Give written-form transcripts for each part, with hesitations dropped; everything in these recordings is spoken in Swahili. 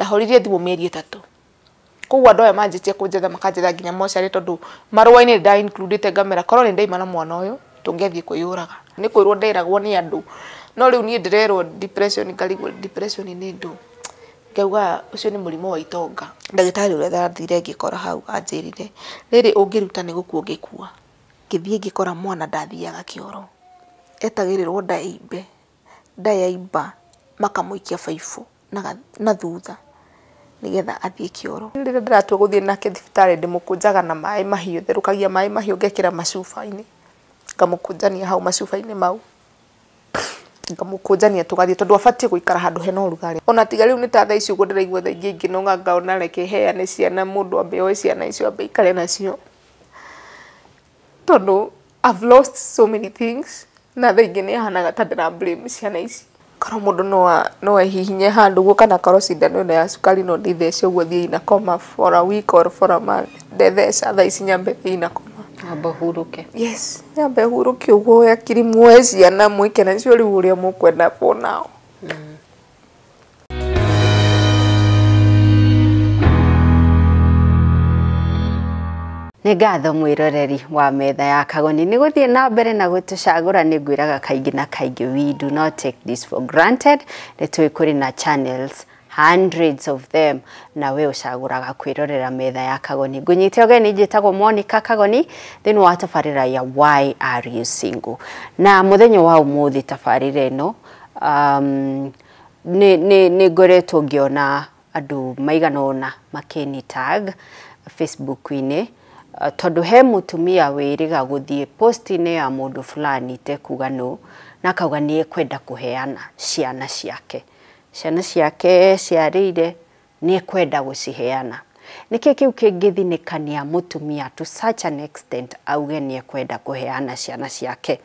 ndahoririe thimu mieri 3 koguo andu aya manjitie kunjetha makanjetha nginya mocarĩ tondu marũa-inĩ nda includete ngamera korwo nĩ ndaima na mwana ũyũ tũngĩathiĩ kwĩyũraga nĩ kwĩrwo nderagwo nĩ andũ no rĩu niĩ ndĩrerwo depression ngarigwo depression nĩ ndũ ngauga ũcio nĩ mũrimũ wa itonga ndagĩtarĩ ũrĩa ndathire ngĩkora hau anjĩrire rĩrĩ ũngĩruta nĩ gũkua ũngĩkua ngĩthiĩ ngĩkora mwana ndathiaga kĩoro etagĩrĩrwo ndayaimba makamũikia baibũ na thutha nigetha athie kioro rĩrĩa ndĩratua gũthiĩ nake thibitarĩ ndĩmũkũnjaga na maĩ mahiũ therũkagia maĩ mahiũ ngekĩra macuba-inĩ ngamũkũnjania hau macuba-inĩ mau ngamũkũnjania tũgathiĩ tondũ abatie gũikara handũ hena ũrugarĩ ona tiga rĩu nĩ ta thaa ici ũguo ndĩraigua thaa ingĩ ngĩnũnga ngaona reke heane ciana mũndũ ambe oe ciana icio ambe ikare nacio tondũ I've lost so many things na thaa ingĩ nĩ hanaga ta ndĩra blame ciana ici korwo mũndũ no ehihinye handũ guo kana korwo cindano ĩno ya cukari no ndĩthece ũguo thiĩ na coma for a week or for a month ndetheca thaa ici nyambe thiĩ na coma nyambe huruke yes nyambe huruke ũguo akiri muoe ciana mwĩke nacio rĩu ũrĩa mũkwenda for now nĩ ngatho mwĩroreri wa metha ya Kagoni nĩ gũthiĩ na mbere na gũtũcagũra nĩ ngwĩraga kaingĩ na kaingĩ we do not take this for granted nĩ tũĩ kũrĩ na channels hundreds of them na we ũcagũraga kwĩrorera metha ya Kagoni ngũnyite ũgeni njĩtagwo Monica Kagoni thĩinĩ wa tabarĩra ya Why Are You Single na mũthenya wa ũmũthĩ tabarĩra ĩno nĩ ngoretwo ngĩona andũ maigana ũna makĩni tag Facebook-inĩ tondu he mutumia wĩrĩga gũthiĩ post-inĩ ya mũndũ fulani te kuga no na kauga nĩ ekwenda kũheana ciana ciake ciarĩire nĩ ekwenda gũciheana nĩkĩ kĩu kĩngĩthinĩkania mutumia to such an extent auge nĩ ekwenda kũheana ciana ciake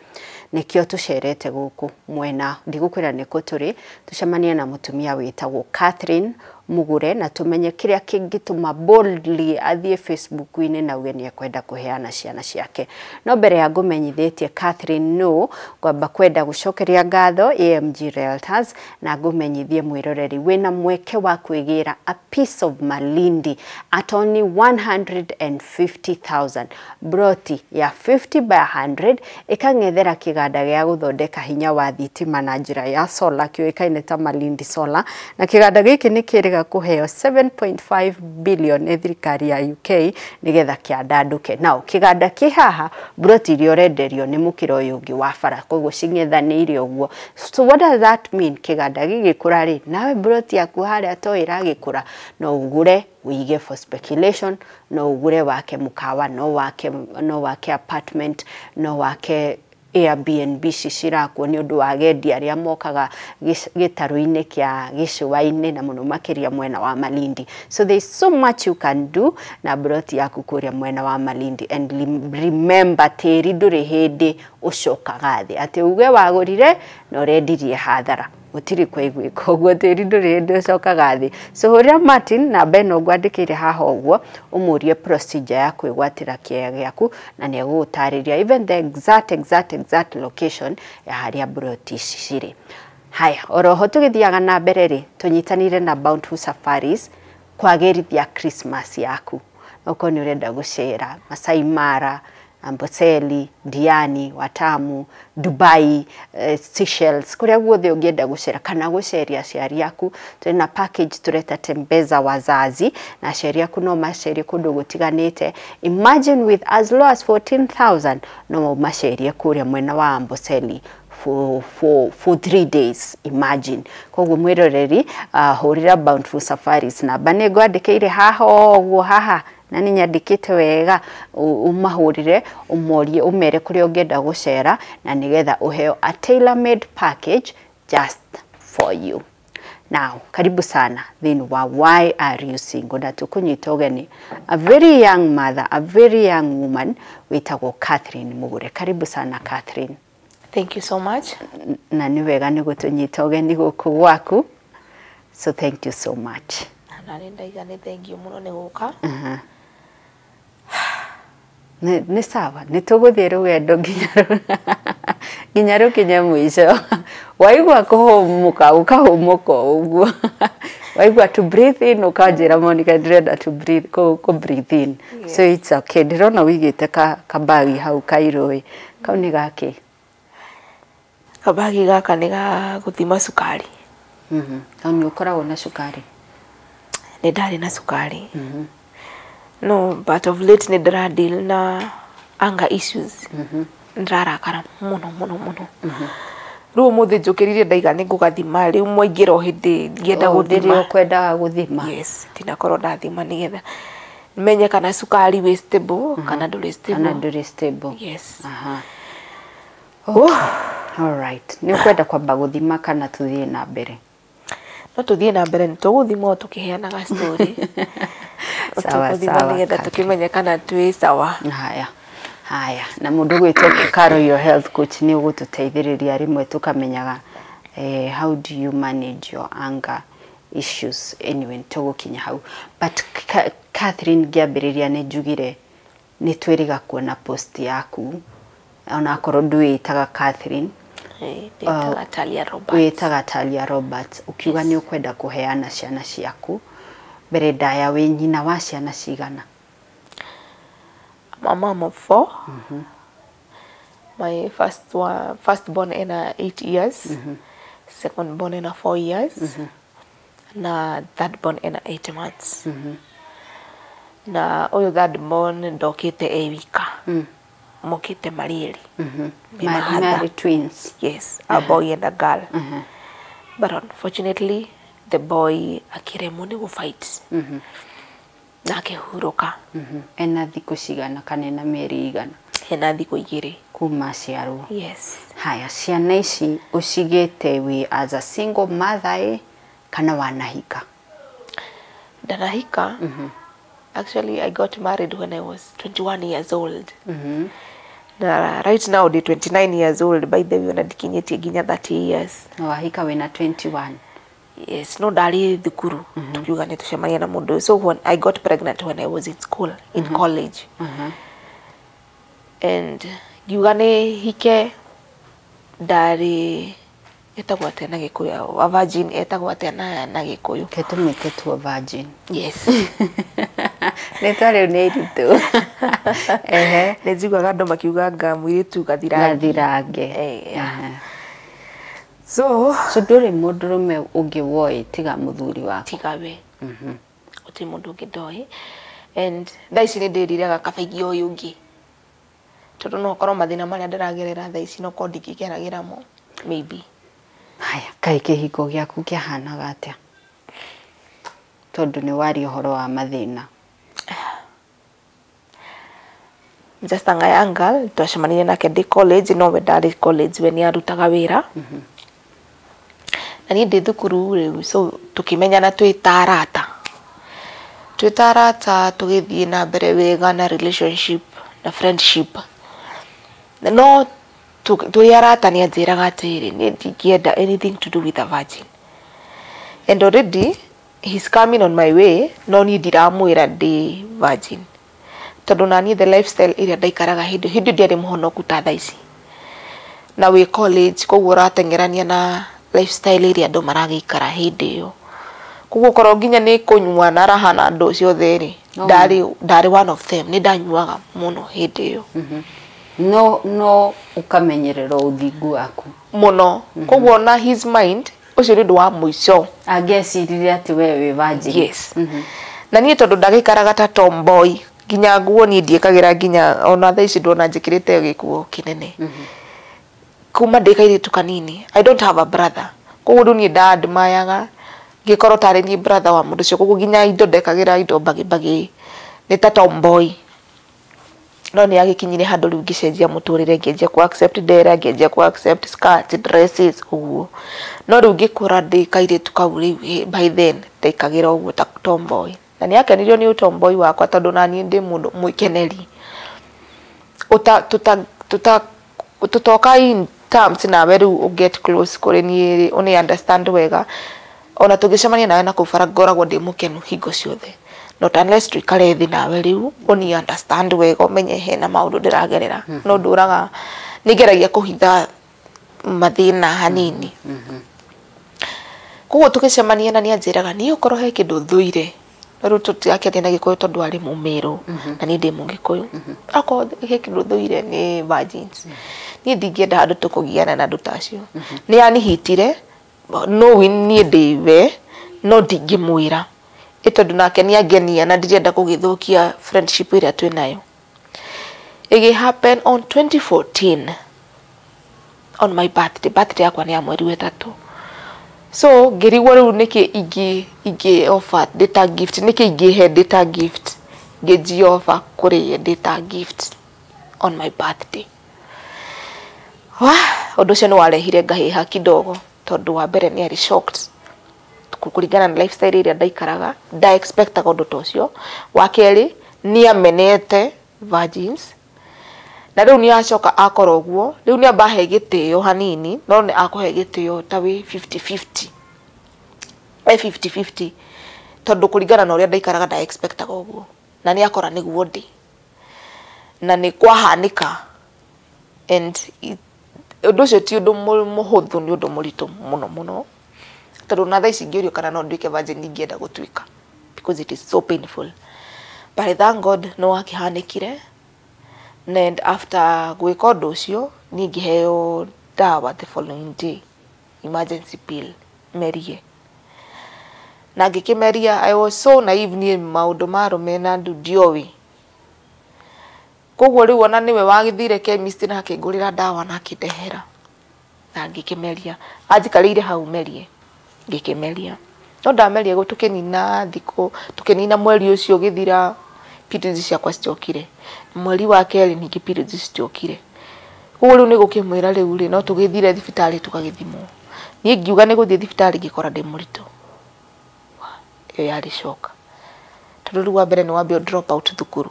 nĩkĩo tũcerete gũkũ mwena ndigũkwĩra nĩkũ tũrĩ tũcemanie na mutumia wĩtagwo Catherine Mugure na tumenye kĩrĩa kĩngĩtũma boldly athiĩ Facebook-inĩ na uge nĩ ekwenda kũheana ciana ciake no mbere ya ngũmenyithĩtie Catherine no ngwamba kwenda gũcokeria ngatho AMG Realtors na ngũmenyithie mwĩroreri wĩna mweke wa kwĩgĩra a piece of Malindi at only 150,000 broti ya 50 by 100 ikang'ethera kĩganda gĩa gũthondeka hinya wa thitima na njĩra ya solar kĩoĩkaine ta Malindi Solar na kĩganda gĩkĩ nĩ kĩrĩga kuheo 7.5 billion nĩ thirikari ya UK nigetha kĩandandũke nao kĩganda kĩ haha broti iria ũrenderio nĩ mũkĩra ũyũ ũngĩ wa bara koguo cing'ethanĩire ũguo so what does that mean kĩganda gĩgĩkũra rĩ nawe broti yaku harĩa to ĩragĩkũra no ũgũre wĩige for speculation no ũgũre wake mũkawa no wake apartment no wake Airbnb cirakwo nĩ ũndũ wa agendi arĩa mokaga gĩtarũ-inĩ kĩa gĩcũa-inĩ na mũno makĩria mwena wa Malindi so there is so much you can do na broti yaku kũrĩa mwena wa Malindi and remember tĩri ndũrĩ hĩndĩ ũcokaga thĩ atĩ uge wagũrire na ũrendirie hathara gũtirĩ kwa igwĩka ũguo tĩri ndũrĩ hĩndĩ ũcokaga thĩ so hũrĩra Martin namba ĩno ngwandĩkĩire haha ũguo ũmũrie procedure ya kwĩgwatĩra kĩea gĩaku na nĩ egũgũtarĩria even the exact location ya harĩa broti ici cirĩ haya oroho tũgĩthiaga na mbere rĩ tũnyitanire na Bountiful Safaris kwagĩrithia Christmas yaku okorwo nĩ ũrenda gũcera Masai Mara Amboseli, Diani, Watamu, Dubai, Seychelles, kuria guothe ũngĩenda gũcera kana gũceria aciari aku twĩna package tureta tembeza wazazi na aciari aku no macerie kũndũ gũtiganĩte imagine with as low as 14,000 no macerie kũrĩa mwena wa Amboseli for 3 days imagine koguo mwĩroreri hũrĩra Bountiful Safaris namba nĩ ngwandĩkĩire haha ũguo haha na nĩ nyandĩkĩte wega umahũrĩre ũmorie ũmere kũrĩa ũngĩenda gũcera na nĩgetha ũheo a tailor-made package just for you. Now karibu sana thĩinĩ wa Why Are You Single na tũkũnyita ũgeni a very young mother, a very young woman wĩtagwo Catherine Mugure. Karibu sana Catherine. Thank you so much. Na nĩ wega nĩ gũtũnyita ũgeni gũkũ gwaku. So thank you so much. Na ndaiga nĩ thank you mũno nĩ gũka. Nĩ sawa nĩ tũgũthiĩ rũgendo nginya rũkinye mũico waigua kũhũmũka ũkahũmũka ũguo waigua to breathe in ukanjira Monica ndĩrenda to breathe ko breathe in. So it's okay. Ndirona wigite kabagi hau kairoi. Kau ni gaki. Kabagi gaka ni ga guthima sukari. Kau ni ukoragwo na sukari. Ni ndari na sukari. No, but of late ni ndira deal na anger issues. Ndirarakara muno. Ruo muthi njukiririe ndaiga ni ngugathima riu mwaingira o hindi ngienda guthima. Kwendaga guthima. Yes, tinakorwo ndathima nigetha menye kana sukari wi stable kana nduri stable. Kana nduri stable. Yes. Okay. All right. Ni kwenda kwamba guthima kana tuthie na mbere? No tuthie na mbere ni tuguthima tukiheanaga story. Sawa. Nigetha tukimenya kana twi sawa. Haya, na mundu gwitwo Karo your health coach ni ugututeithiriria rimwe tukamenyaga how do you manage your anger issues anyway tugukinya hau. But Catherine ngiambiriria ni njugire ni twiriga kuona post yaku ona korwo ndwitaga Catherine witaga Talia Robert ukiuga ni ukwenda kuheana ciana ciaku mbere ndaya wi nyina wa ciana cigana? I'm a mom of 4. My first born in 8 years, second born in 4 years, na third born in 8 months. Na oyo third born ndokite wika. Mokite marieri. Married twins. Yes, a boy and a girl. But unfortunately, the boy akiremwo ni fight. Na akihuruka. Ena thiku cigana kana ena mieri igana? Ena thiku 2 kuma ciarwo. Yes. Haya, ciana ici ucigite wi as a single mother kana wanahika? Ndanahika. Actually, I got married when I was 21 years old. Na right now, I'm 29 years old. By the way, nadikinyetie ginya 30 years. Na wahika wena 21? Yes, no ndari thukuru. Tukiuga ni tucemania na mundu. So when I got pregnant when I was in school, in college. And giuga ni hike ndari etagwo atia na Gikuyu, a virgin etagwo atia na Gikuyu. Ketumite tu virgin. Yes. Netare ni ritu. Nejiguaga andu makiuga ngamwiritu gathirange. So nduri mundurume ungi woi tiga muthuri wako? Tiga we. Uti mundu ungi ndoi. And thaici ni ndiriraga kabaigi uyu ungi. Tondu no korwo mathina maria ndiragerera thaici no ko ndikigeragira mo maybe. Haya, kai kihiko giaku kiahanaga atia? Tondu ni wari uhoro wa mathina. Just a young girl, twacemanirie nake ndi college, no we ndari college we ni arutaga wira. Na ni ndi thukuru riu, so tukimenyana twitarata tugithie na mbere wega na relationship na friendship. No tuyarata ni anjiraga atiri ni ndingienda anything to do with a virgin. And already he's coming on my way, no ni ndiramwira ndi virgin. Tondu nani the lifestyle iria ndaikaraga hindi ndiari muhonoku ta thaici. Na we college koguo ratengerania na lifestyle iria andu maragikara hindi iyo. Koguo korwo nginya ni kunyua na raha na andu ciothe ri ndari one of them, ni ndanyuaga muno hindi iyo. No ukamenyerera uthingu waku muno. Koguo na his mind ucio ni ndu wa muico angeciririe ati we wi virgin. Yes. Na nie tondu ndagikaraga ta tomboy ginya nguo ni ndiekagira ginya ona thaici ndona njikirite gikuo kinene. Kuma ndikairitu kanini. I don't have a brother. Koguo ndu ni ndadmayaga gikorwo tare ni brother wa mundu cio. Koguo ginya indo ndekagira indo bagi ni ta tomboy. No ni agikinyire handu riu ngicenjia muturire ngienjia ku accept dera, ngienjia ku accept skirts, dresses uguo. No riu ngikura ndikairitu kau riu by then ndekagira uguo ta tomboy. Na ni akenirio ni utomboy wakwa tondu nani ndi mundu mwikeneri. Tutoka in terms na weru get close kuri ni uni understand wega. Ona tugicemania nawe na kubara ngoragwo ndi mukenu hingo ciothe. Not unless tuikare thi nawe riu uni understand wega umenye hena maundu ndiragerera. No nduraga nigeragia kuhitha mathina hanini. Koguo tukicemania na nianjiraga ni ukorwo he kindu thuire riu tutiakeria na Gikuyu tondu ari mumiru na ni ndi Mugikuyu ako he kindu thuire ni virgins ni ndingienda andu tukugiana na andu tacio ni anihitire no ni ndiwe no ndingimwira tondu nake ni angenia na ndirenda kugithukia friendship iria twi nayo. It happened on 2014 on my birthday yakwa ni ya mweri wetatu. So ngirigwo riu niki ingi offer data gift niki ingi he data gift ngi offer kuri data gift on my birthday. Undu cio ni warehire ngahiha kidogo tondu wa mbere ni ari shocked kuringana na lifestyle iria ndaikaraga nda expectaga undu tocio. Wa keri ni amenete virgins na riu ni acoka akora uguo riu ni ambahe gitio hanini no ni akuhe gitio ta wi 50-50 50-50 tondu kuringana na uria ndaikaraga nda expectaga uguo na ni akora niguo ndi na ni kwahanika and undu ucio ti undu muhuthu ni undu muritu muno tondu na thaa ici ngiorio kana no nduike virgin ningienda gutuika because it is so painful, but thank God no akihanikire. And after gwika undu ucio ni ngiheo dawa the following day, emergency pill merie na ngikimeria. I was so naive ni maundu marume na ndiowi koguo riu ona niwe wagithire chemist na akingurira dawa na akindehera na ngikimeria anjikarire hau merie ngikimeria no ndameria go tukinina thiko tukinina mweri ucio githira periods ciakwa ciokire mweri wa keri ningi periods ciokire koguo riu ni gukimwira riu ri no tugithire thibitari tukagithimwo ni ngiuga ni guthie thibitari ngikora ndi murito iyo yari shock tondu riu wa mbere ni wambio drop out thukuru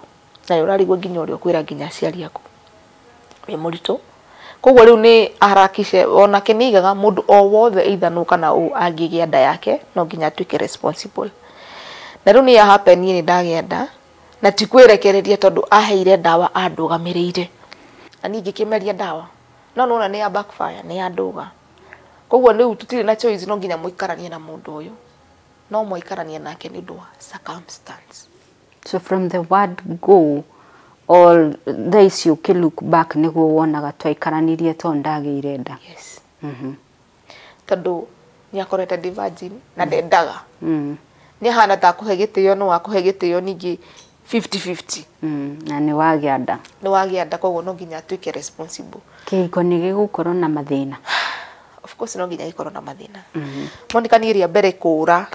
na urarigwo nginya urio kwira nginya aciari aku wi murito. Koguo riu ni harakishe ona kinigaga mundu o wothe either no kana u angigia nda yake no nginya tuike responsible na riu ni ya happen ni ndagia nda na tikwerekereria tondu aheire dawa andugamirire na ningi kimeria dawa no nona ni ya backfire ni ya nduga. Koguo riu tutire na choice no nginya muikaranie na mundu uyu no muikaranie nake ni ndu wa circumstance. So from the word go all this you can look back niguo wonaga twaikaranirie to ndagiire nda. Yes. Tondu ni akorete virgin na ndendaga ni hana ta kuhe gitio no akuhe gitio ningi 50-50 na ni wagia nda koguo no nginya tuike responsible. Kihiko ni gigukorwo na mathina of course no nginya ikorwo na mathina monika ni ria mbere kura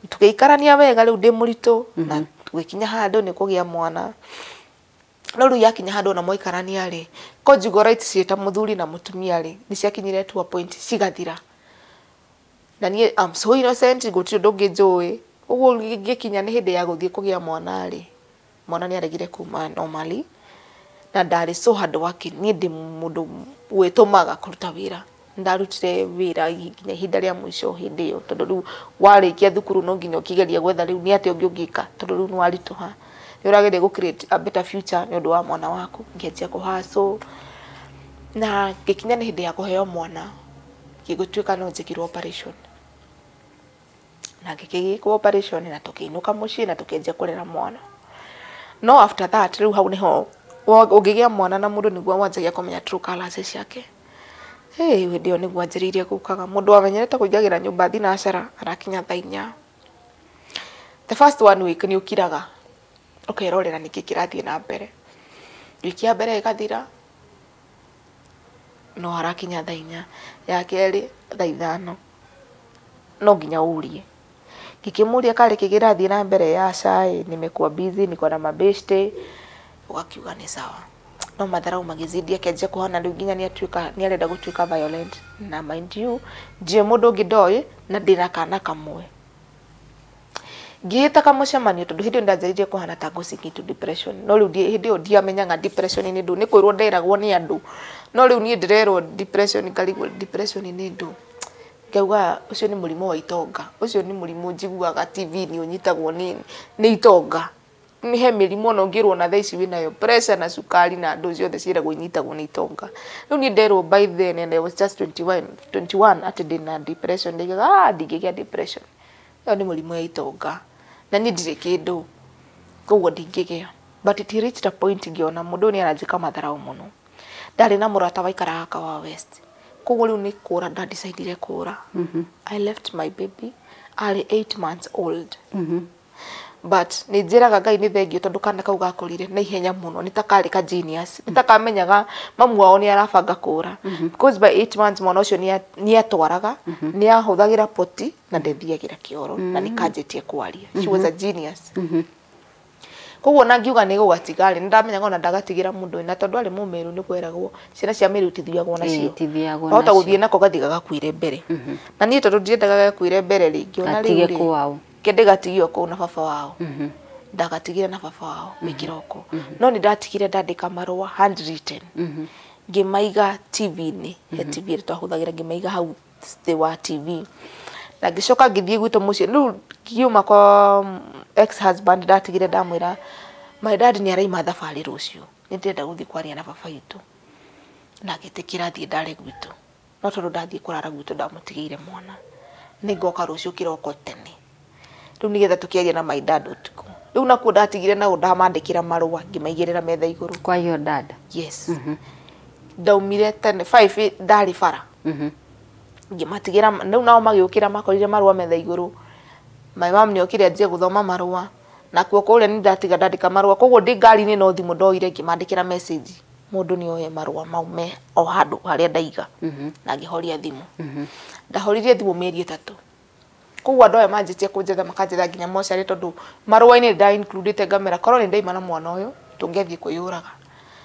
tukiikarania wega riu ndi murito na tugikinya handu ni kugia mwana no riu yakinya handu na moikarania ri conjugal rights ciita muthuri na mutumia ri ni ciakinyire to a point cigathira na ni I'm so innocent gutiri ndungi njui uguo gikinya ni hindi ya guthie kugia mwana ri mwana ni aregire kuma normally na ndari so hard working ni ndi mundu witumaga kuruta wira ndarutire wira nginya hinda ria mwisho hindi yo tondu riu warikia thukuru no nginya ukigeria gwetha riu ni ati ungika tondu riu ni warituha ni urageria gu create a better future ni undu wa mwana waku ngianjia kuhaso na gikinya ni hindi ya kuheo mwana gigutuika no njikirwo operation na gikigikwo operation na tukiinuka mucii na tukianjia kurera mwana no after that riu hau niho ungigia mwana na mundu niguo wanjagia kumenya true colors ciake. Hey, we ndio niguo anjiririe gukaga mundu amenyerete kuingagira nyumba thinacara arakinya thainya the first one week ni ukiraga ukerorera niki kirathie na mbere wiki ya mbere ikathira no harakinya thainya ya keri thaithano no nginya urie kikimuria kale kigirathie na mbere ya sai nimekuwa busy niko na mabeste ugakiuga ni sawa no madharau magizidi akenje kuhana riu nginya ni atuika ni arenda gutuika violent na mind you je mundu ngidoi na ndirakana kamwe ngita kamucemanio tondu hindi ndanjaririe kuhana ta sink into depression no riu hindi ndiamenyaga depression ni ndu ni kwirwo nderagwo ni andu no riu ni ndirerwo depression ngarigwo depression ni ndu ngauga ucio ni murimo wa itonga ucio ni murimo njiguaga TV ni unyitagwo ni itonga ni he mirimo no ngirwo na thaici winayo pressure na sukari na ndo ciothe ciragwo inyitagwo ni itonga riu ni nderwo by then and I was just 21 at ndina depression ndigaga ndingĩgĩa depression yo ni mũrimũ ya itonga na ni ndirĩ kĩndũ koguo ndingĩgĩa but it reached a point ngiona mũndũ ni aranjĩka matharau mũno ndarĩ na mũrata waikaraga Kawa West koguo riu ni kũra ndadecidire kũra I left my baby ari 8 months old but ni njiraga Ngai ni thengio tondu kana kau gakorire na ihenya muno ni takari ka genius ni takamenyaga mamu wao ni arabanga kũra because by 8 months mwana ucio ni atwaraga ni ahuthagira poti na ndethiagira kioro na ni kanjitie kwaria she was a genius koguo na ngiuga ni gũgatigari ndamenyaga ona ndagatigira mundu na tondu ari mumeru ni kweragwo ciana cia meru tithiagwo nacio hota guthie nako gathiga gakwire mbere na ni tondu ndiendaga gakwire mbere ringi ona riu kende gatigio ko na baba wao ndagatigire na baba wao mikiroko no ni ndatigire ndandika marua handwritten ngimaiga TV-ini he TV twahuthagira ngimaiga hau wa TV na ngicoka ngithie gwito mucie riu kiuma kwa ex husband ndatigire ndamwira my dad ni araima thabari rucio ni ndenda guthie kwaria na baba itu na gitikira thie ndare gwito no tondu ndathie kurara gwito ndamutigeire mwana ni ngoka rucio kiroko tene riu nigetha tukiaria na my dad utuko riu nakuo ndatigire na ndamandikira marua ngimaigirira metha iguru kwa your dad yes ndaumire tene 5 ndari bara ngimatigira riu nao magiukira makorire marua metha iguru my mom ni okire anjie guthoma marua na kuo kuria ni ndatiga ndandika marua koguo ndi ngari-ini no thimu ndoire ngimandikira message mundu ni oye marua maume o handu haria ndaiga na ngihoria thimu ndahoririe thimu mieri 3 koguo andu aya manjitie kunjetha makanjetha nginya mocarĩ tondu marua-ini nda includete ngamera korwo ni ndaima na mwana uyu tungethie kwiyuraga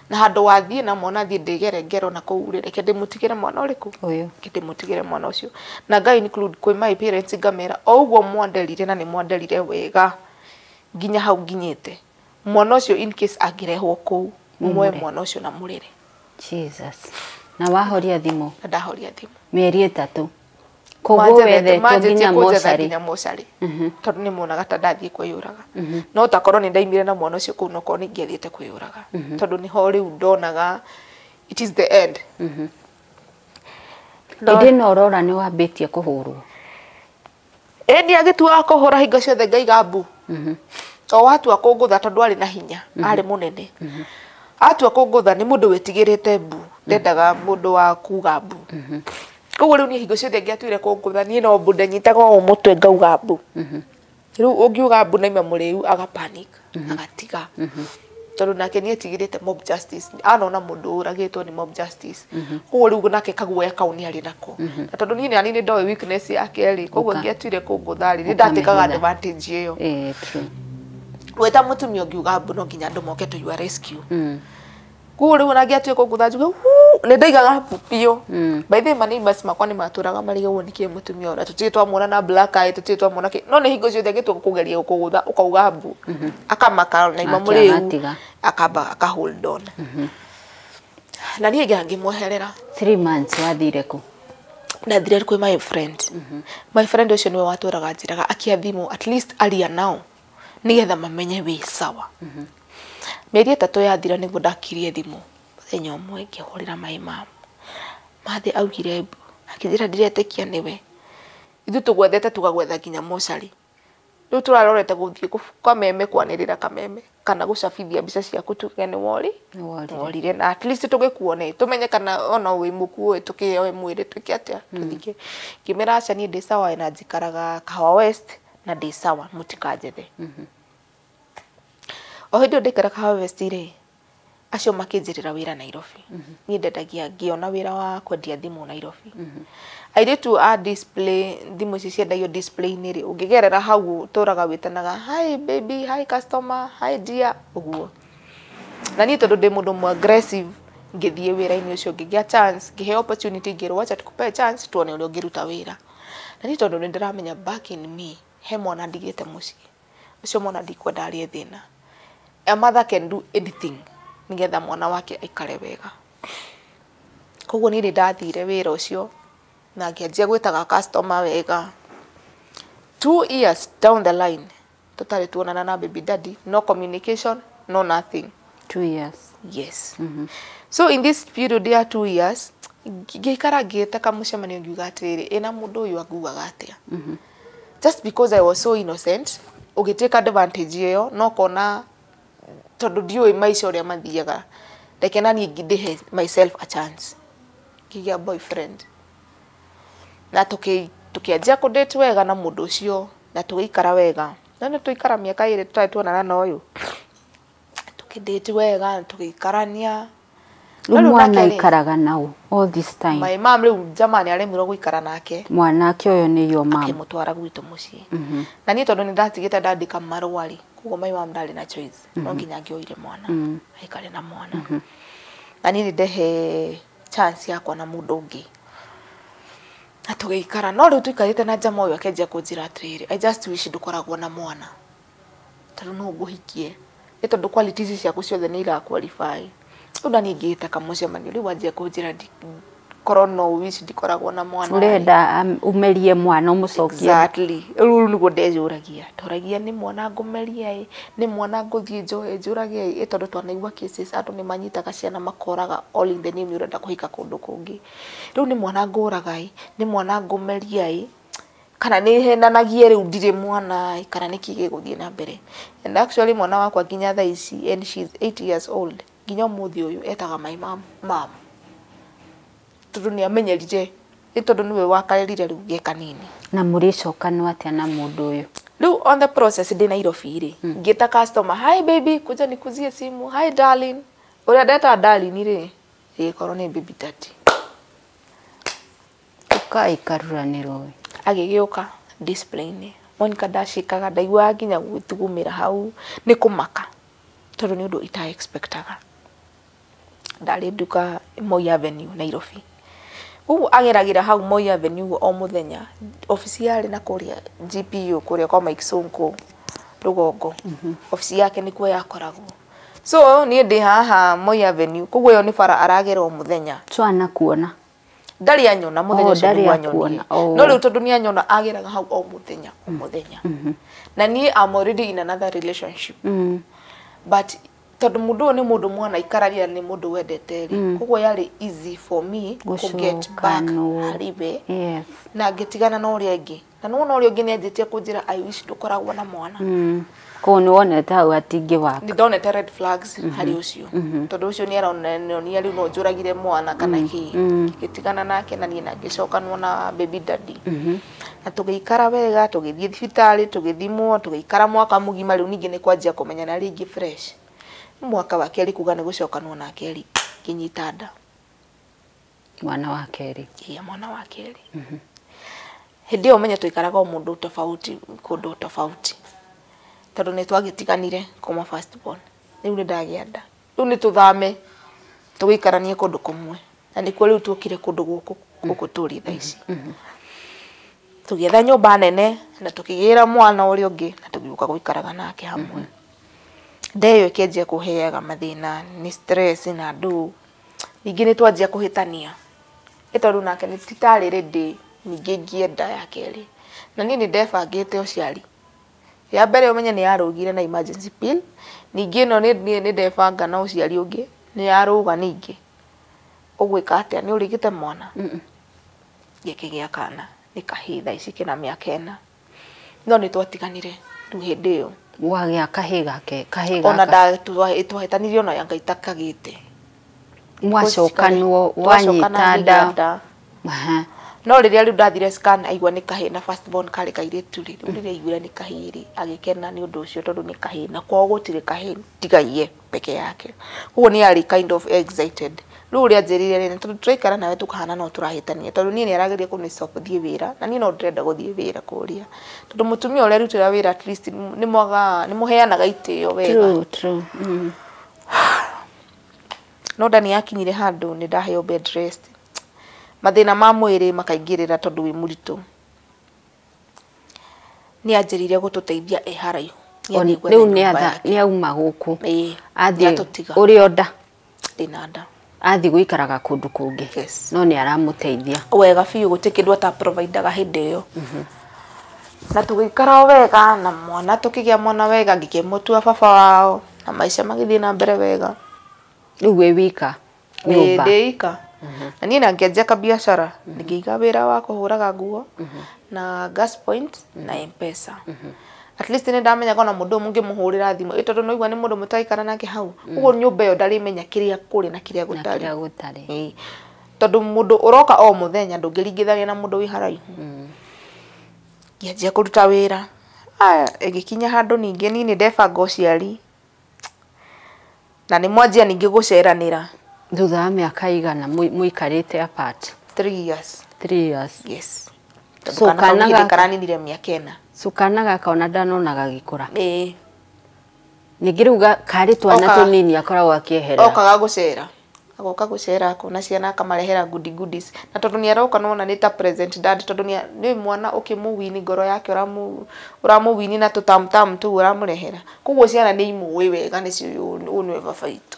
na handu wathie na mwana thie ndigere ngero na kuu reke ndimutigire mwana uriku uyu ndimutigire mwana ucio na Ngai include kwi my parents ngamera o uguo mwanderire na ni mwanderire wega nginya hau nginyite mwana ucio in case angirehwo kuu mwe mwana ucio na murire Jesus na wahoria thimu ndahoria thimu mieri 3 koguo wethe nginya mocarĩ tondu ni monaga ta ndathie kwiyuraga no takorwo ni ndaimire na mwana ucio kuu no korwo ni ngiathiete kwiyuraga tondu ni ho riu ndonaga it is the end indi no rora ni wambitie kuhurwo endi agitua kuhura hingo ciothe ngaiga mbu o watu akungutha tondu ari na hinya ari munene atua kungutha ni mundu wetigirite mbu ndendaga mundu wa kuga mbu koguo riu ni hingo ciothe ngiatuire kungutha ni no mbu ndanyitaga o mutwe ngauga mbu riu ungiuga mbu na ima muriu aga panic agatiga tondu nake ni etigirite mob justice anona mundu uragitwo ni mob justice koguo riu nake kaguoya kau ni ari nako na tondu ni ani ni ndoe weakness yake ri koguo ngiatuire kungutha ri ni ndatikaga advantage iyo true weta mutumia ungiuga mbu no nginya andu moke to your rescue koguo riu na ngiatuire kungutha njuga ni ndaigaga mbu pio by the way neighbors makwa ni maturaga marigwo ni kie mutumia ora tutie twamwona na black eye tutie twamwona no ni hingo ciothe gitu kugeria kugutha ukauga mbu akamaka na ima muriu akaba aka hold on na nie ngimweherera 3 months wathire ku ndathire kwi my friend ucio niwe waturaga njiraga akia thimu at least aria nao nigetha mamenye wi sawa mieri 3 yathira niguo ndakirie thimu muthenya umwe ngihurira my mom mathi augire mbu akijira ndiretekia niwe ithu tugwethete tugagwetha nginya mocarĩ riu turarorete guthie kwa meme kwanirira kameme kana gucabithia mbica ciaku tuge ni worire na at least tugikuone tumenye kana ona wi mukuo tukioe mwiri twike atia tuthike kimera aca ni ndi sawa na njikaraga Kawa West na ndi sawa mutikanjethe o hindi ndikara Kawa West ri acio makinjirira wira Nairobi ni ndendagia ngiona wira wa kwendia thimu Nairobi airitu a display thimu ici ciendagio display-ini ri ungigerera hau turaga witanaga hi baby hi customer hi dear uguo na ni tondu ndi mundu mu aggressive ngithie wira-ini ucio ngigia chance ngihe opportunity ngirwo acha tukupe chance tuone uria ungiruta wira na ni tondu ndiramenya back in me he mwana ndigite muci ucio mwana ndikwenda arie thina a mother can do anything nigetha mwana wake aikare wega koguo ni ndathire wira ucio na ngianjia gwitaga customer wega 2 years down the line tutari tuonana na baby daddy, no communication, no nothing. 2 years. Yes. So in this period ya 2 years, ngikara ngite kamucemanio ngiuga atiri ina mundu uyu aguaga atia. Just because I was so innocent, ugiteka advantage iyo no kona tondu ndioi maisha uria mathiaga. Like nani ngidihe myself a chance. Ngigia boyfriend. Na tukianjia ku date wega na mundu ucio na tugiikara wega. Na tuikara miaka 2 tutari tuonana na uyu. Tukidate wega tugiikarania. Mwana ikaraga nao all this time. My mom riu jamani aremiro guikara nake. Mwanake uyo ni yo mom. Akimutwara gwitu mucii. Na ni tondu ni ndatigite ndandika marwari. Kugo my mom ndari na choice. No nginya ngioire mwana. Aikare na mwana. Na ni ndehe chance yakwa na mundu ungi. Na tugiikara no riu tuikarite na jama uyu akenjia kunjira atiriri. I just wish ndukoragwo na mwana. Tondu no nguhikie. Ni tondu qualities ciaku ciothe ni ira qualify. Una ningite kamucemanio riu wanjia kunjira korwo no wish ndikoragwo na mwana. Urenda umerie mwana umucokie. Exactly. Riu niguo ndejuragia. Toragia ni mwana ngumeria ni mwana nguthie njuragia tondu twanaigua cases andu ni manyitaga ciana makoraga all in the name urenda kuhika kundu kungi. Riu ni mwana nguraga ni mwana ngumeria kana ni henanagie riu ndire mwana kana ni kige guthie na mbere. And actually mwana wakwa nginya thaa ici and she's 8 years old. Nginya muthi uyu etaga my mom. Tondu ni amenyerire ni tondu niwe wakarerire riu ge kanini. Na muricokanwa atia na mundu uyu? Riu on the process ndi Nairobi ri ngita customer, hi baby kuja nikuzie simu, hi darling. Uria ndeta darling ri korwo ni baby daddy. Ukai karuraniro Agigiuka display ni Monica ndashikaga ndaigua nginya gwitugumira hau ni kumaka tondu ni undu ita expectaga. Ndari nduka Moi Avenue Nairobi. Ugu ageragira hau Moi Avenue o muthenya. Ofisi yari na kuria GPU kuria kwa Mike Sonko Rugongo. Ofisi yake ni kuo yakoragwo. So ni ndi haha Moi Avenue kugo yo ni bara aragera o muthenya. Twana kuona. Ndari anyona muthenya ucio ni anyona. No riu tondu ni anyona ageraga hau o muthenya o muthenya. Na ni I'm already in another relationship. But tondu mundu ni mundu mwana ikararia ni mundu wendete ri kugo yari easy for me to get back haribe. Yes. Na ngetigana na uria ingi na no uria ingi ni anjitie kunjira I wish ndukoragwo na mwana. Ko ni wonete hau atingi waka. Ni ndonete red flags hari ucio tondu ucio ni arona ni ari no njuragire mwana kana ki ngetigana nake na ni na ngicokanwo na baby daddy. Na tugiikara wega tugithie thibitari tugithimwo tugiikara mwaka mugima riu ningi ni kwanjia kumenyana ringi fresh. Mwaka wa keri kuga ni gucokanwo na keri kinyita nda. Mwana wa keri. Iya mwana wa keri. Hindi o menya tuikaraga o mundu tofauti kundu tofauti. Tondu ni twagitiganire kuma first born. Riu ni ndagia nda. Riu ni tuthame tugikaranie kundu kumwe. Na ni kwa riu tukire kundu guku turi thaa ici. Tugietha nyumba nene na tukigira mwana uri ungi na tugiuka guikaraga nake hamwe. Ndeyo ikenjia kuheaga mathina ni stress na ndu ningi ni twanjia kuhitania itondu nake ni titari ready ningi ngienda ya keri na ni ndebangite uciari ya mbere umenye ni yarugire na emergency pill ningi no ni ndebanga na uciari ungi ni yaruga ningi ugwika atia ni urigite mwana gikigia kana ni kahitha ici kina miaka 4 no ni twatiganire tu hindi yo wagia kahiga ona nda twahitanirio na yanga itakagite mwacokanwo wanyitada no riria riu ndathire scan aigua ni kahi na first born kari kairitu ri riria igura ni kahiri agikena ni undu ucio tondu ni kahi na kwao gutire kahi tigaie peke yake huo ni ari kind of excited riu ria njirire ni tondu turaikara nawe tukahana no turahitania tondu ni arageria kuni stop thie wira na ni no ndrenda guthie wira kuria tondu mutumia uria rutira wira at least ni mwaga ni muheanaga itio wega true no ndani yakinyire handu ni ndaheo bed rest mathina ma mwiri makaingirira tondu wi muritu ni anjirire gututeithia haraihu riu ni auma guku athie uri oda dinada athi guikaraga kundu kungi no ni aramuteithia wega fiu gutikindu ata provider ga hindi yo na tugikara wega na mwana tukigia mwana wega ngikimutua baba wao na maisha magithii na mbere wega riu we wika nyumba ndika na niĩ nangĩanjia kabiacara ngĩiga wĩra wa kũhũraga nguo na gas point na M-Pesa at least nĩ ndamenyaga ona mũndũ mũngĩmũhũrĩra thimũ tondũ no igua nĩ mũndũ mũtaikara nake hau ũguo nyũmba ĩyo ndarimenya kĩrĩa kũrĩ na kĩrĩa gũtarĩ tondũ mũndũ ũroka o mũthenya ndũngĩringithania na mũndũ wĩ haraihu ngĩanjia kũruta wĩra ĩgĩkinya handũ ningĩ niĩ nĩ ndebanga ũciari na nĩ mwanjia ningĩ gũceranĩra thutha wa mĩaka igana mũikarĩte apart 3 years 3 years yes so kanaga karaninire mĩaka 4 so kanaga kaona ndanonaga gĩkũra ningĩ rĩu karĩ twana tũnini akoragwo akĩehera okaga gũcera agoka gũcera akona ciana akamarehera goodies na tondũ nĩ aroka nona nĩ ta present dad tondũ nĩ mwana ũkĩmũwini ngoro yake ũramũwini na tũtamtam tu ũramũrehera koguo ciana nĩ imũĩ wega nĩcio nĩwe baba itũ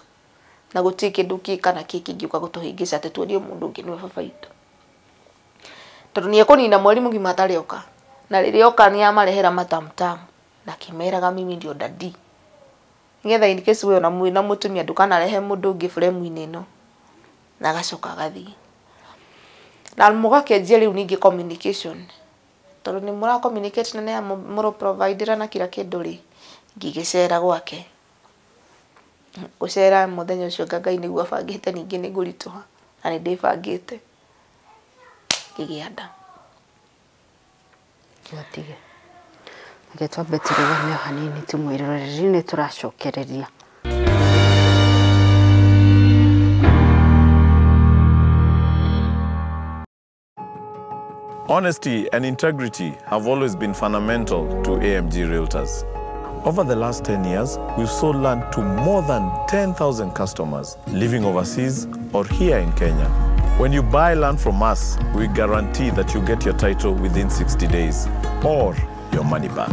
na gũtirĩ kĩndũ kana kĩngĩ gĩũka gũtũhĩngĩca atĩ tuonie mũndũ ũngĩ nĩwe baba itũ tondũ nĩ ekũnina mweri mũgima atarĩ oka na rĩrĩa oka nĩ amarehera matamtam na kĩmeraga mimi ndio dadi ngetha in case we na mũtumia ndukanarehe mũndũ ũngĩ frame-inĩ ĩno na agacoka agathiĩ na mũgakĩanjia rĩu ningĩ communication tondũ nĩ mũra communicate na mũro provider na kila kĩndũ rĩ ngĩgĩcera gwake gũcera mũthenya ũcio Ngai nĩguo abangĩte ningĩ nĩ ngũritũha na nĩ ndĩbangĩte ngĩgĩa nda gĩatige reke twambe tũrũgame hanini tũmwĩroreri nĩ tũracokereria Honesty and integrity have always been fundamental to AMG Realtors. Over the last 10 years, we've sold land to more than 10,000 customers living overseas or here in Kenya. When you buy land from us, we guarantee that you get your title within 60 days or your money back.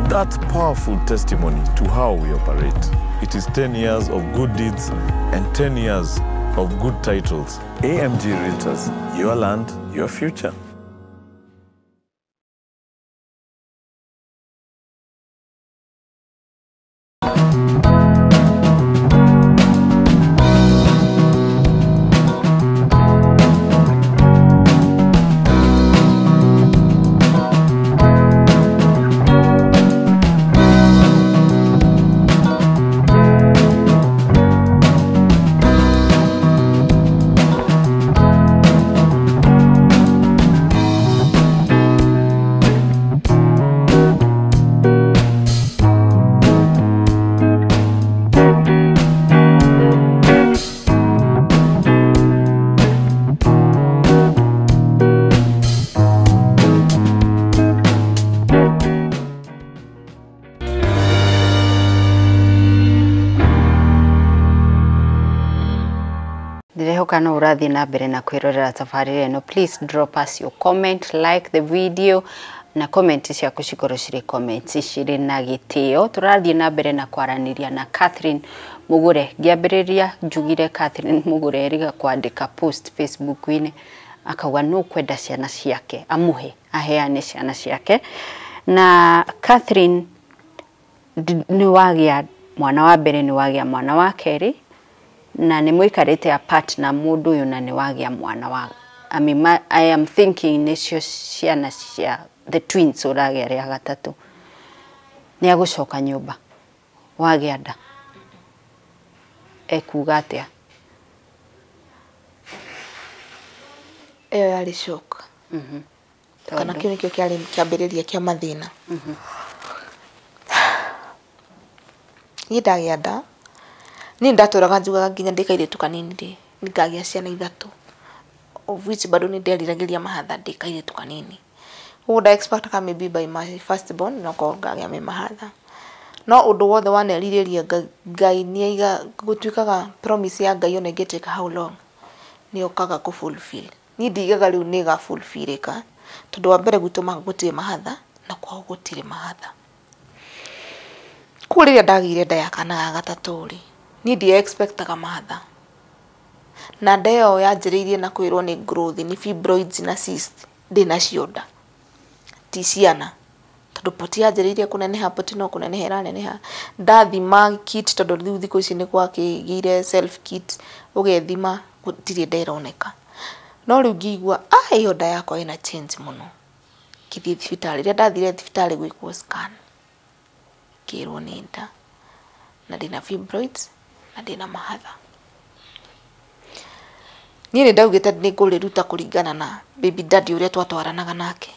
That's powerful testimony to how we operate. It is 10 years of good deeds and 10 years of good titles. AMG Realtors, your land, your future. Kana urathi na mbere na kwirorera tafari eno, please drop us your comment, like the video na comment ciaku cikorwo ciri comments ciri na gitio. Turathi na mbere na kwaraniria na Catherine Mugure. Ngiambiriria njugire Catherine Mugure eriga kwandika post Facebook-ini akauga no kwenda ciana ciake amuhe aheane ciana ciake, na Catherine ni wagia mwana wa mbere ni wagia mwana wa keri na ni muikarite apart na mundu uyu na ni wagia mwana wa I am thinking nicio ciana cia the twins uragia ria gatatu ni agucoka nyumba wagia nda ekuga atia yari shock kana kĩu nĩkĩo kĩarĩ kĩambĩrĩria kĩa mathĩna niĩ ndagĩa nda ni ndatũraga njugaga nginya ndĩkairĩtu kanini rĩ nikagĩa ciana ithatũ of which bado ni nderiragĩria mahatha ndĩkairĩtu kanini who I expect ka maybe by my first born no ko ngagĩa me mahatha no ũndũ wothe wanerirĩria Ngai nĩaiga gũtuĩkaga promise ya Ngai ona ĩngĩtĩka how long ni okaga ku fulfill ni ndigaga rĩu nĩ ga fulfillĩka tondũ wa mbere gwitũ gũtirĩ mahatha na kwao gũtirĩ mahatha kũrĩa ndagĩire nda ya kana ga gatatũ rĩ ni ndi expectaga mahatha na ndeo yanjĩrĩirie na kwĩrwo nĩ growth ni fibroids na cyst ndĩ na cionda ti ciana tondu poti yanjiriirie kuneneha poti no kuneneha iraneneha ndathima kit tondu riu thiku ici ni gwakigire self kit ugethima gutiri nderoneka no riu ngigua iyo nda yakwa ina change muno kithii thibitari ria ndathire thibitari gwikwo scan kirwo ni nda na ndina fibroids na ndina mahatha ni ndaugite ni nguriruta kuringana na baby daddy uria twatwaranaga nake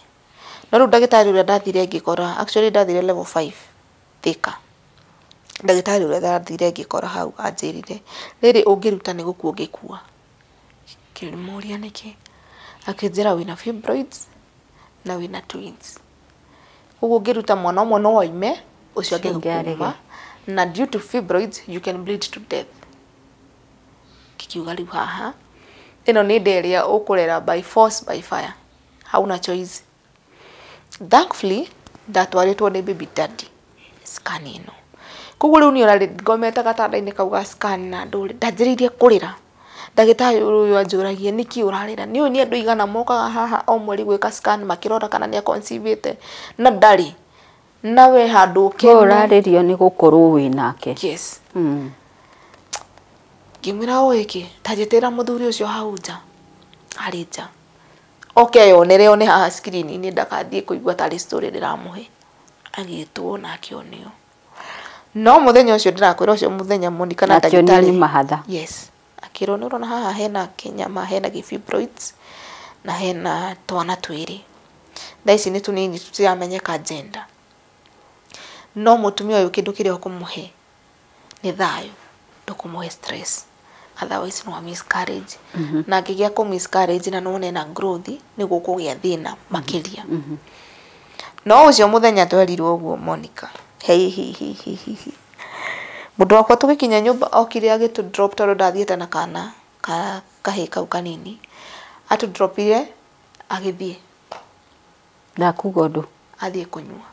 no riu ndagitari uria ndathire ngikora actually ndathire level 5 thika ndagitari uria ndathire ngikora hau anjirire riri ungiruta ni gukua ngikua kilimuria niki akinjira wina fibroids na wina twins ugu ngiruta mwana umwe no waime ucio angikuma na due to fibroids you can bleed to death Akiuga riu haha ino ni nderia ukurera by force by fire hauna choice thankfully ndatwaritwo ni baby daddy scan ino koguo riu ni orari ngomete gatanda-ini kauga scan na nduri ndanjiriirie kurira ndagitari uyu anjuragia niki urarira ni ni andu igana mokaga haha o mweri gwika scan makirora kana ni conceive na ndari nawe handu kene uraririo ni gukorwo winake yes ngimwira oiki tajitira muthuri ucio hauja harija okay yonere ni haha screen ni ndakathie kuigua tari story ndiramuhe agitwo na akionio no muthenya ucio ndirakwira ucio muthenya muni kana ndagitari ni mahatha yes akiro ni urona haha hena kinyama hena fibroids na hena twana twiri ndaici ni tunini tutiyamenyeka gender no mutumia uyu kindu kiria ukumuhe ni thayo ndukumuhe stress otherwise no miscarriage na ngigia ku miscarriage na none na growth ni gukugia thina makiria no ucio muthenya twerirwo uguo Monica hei mundu wakwa tugikinya nyumba okire agitu drop tondu ndathiete na kana kahe kau kanini atu dropire agithie ndakuga undu athie kunyua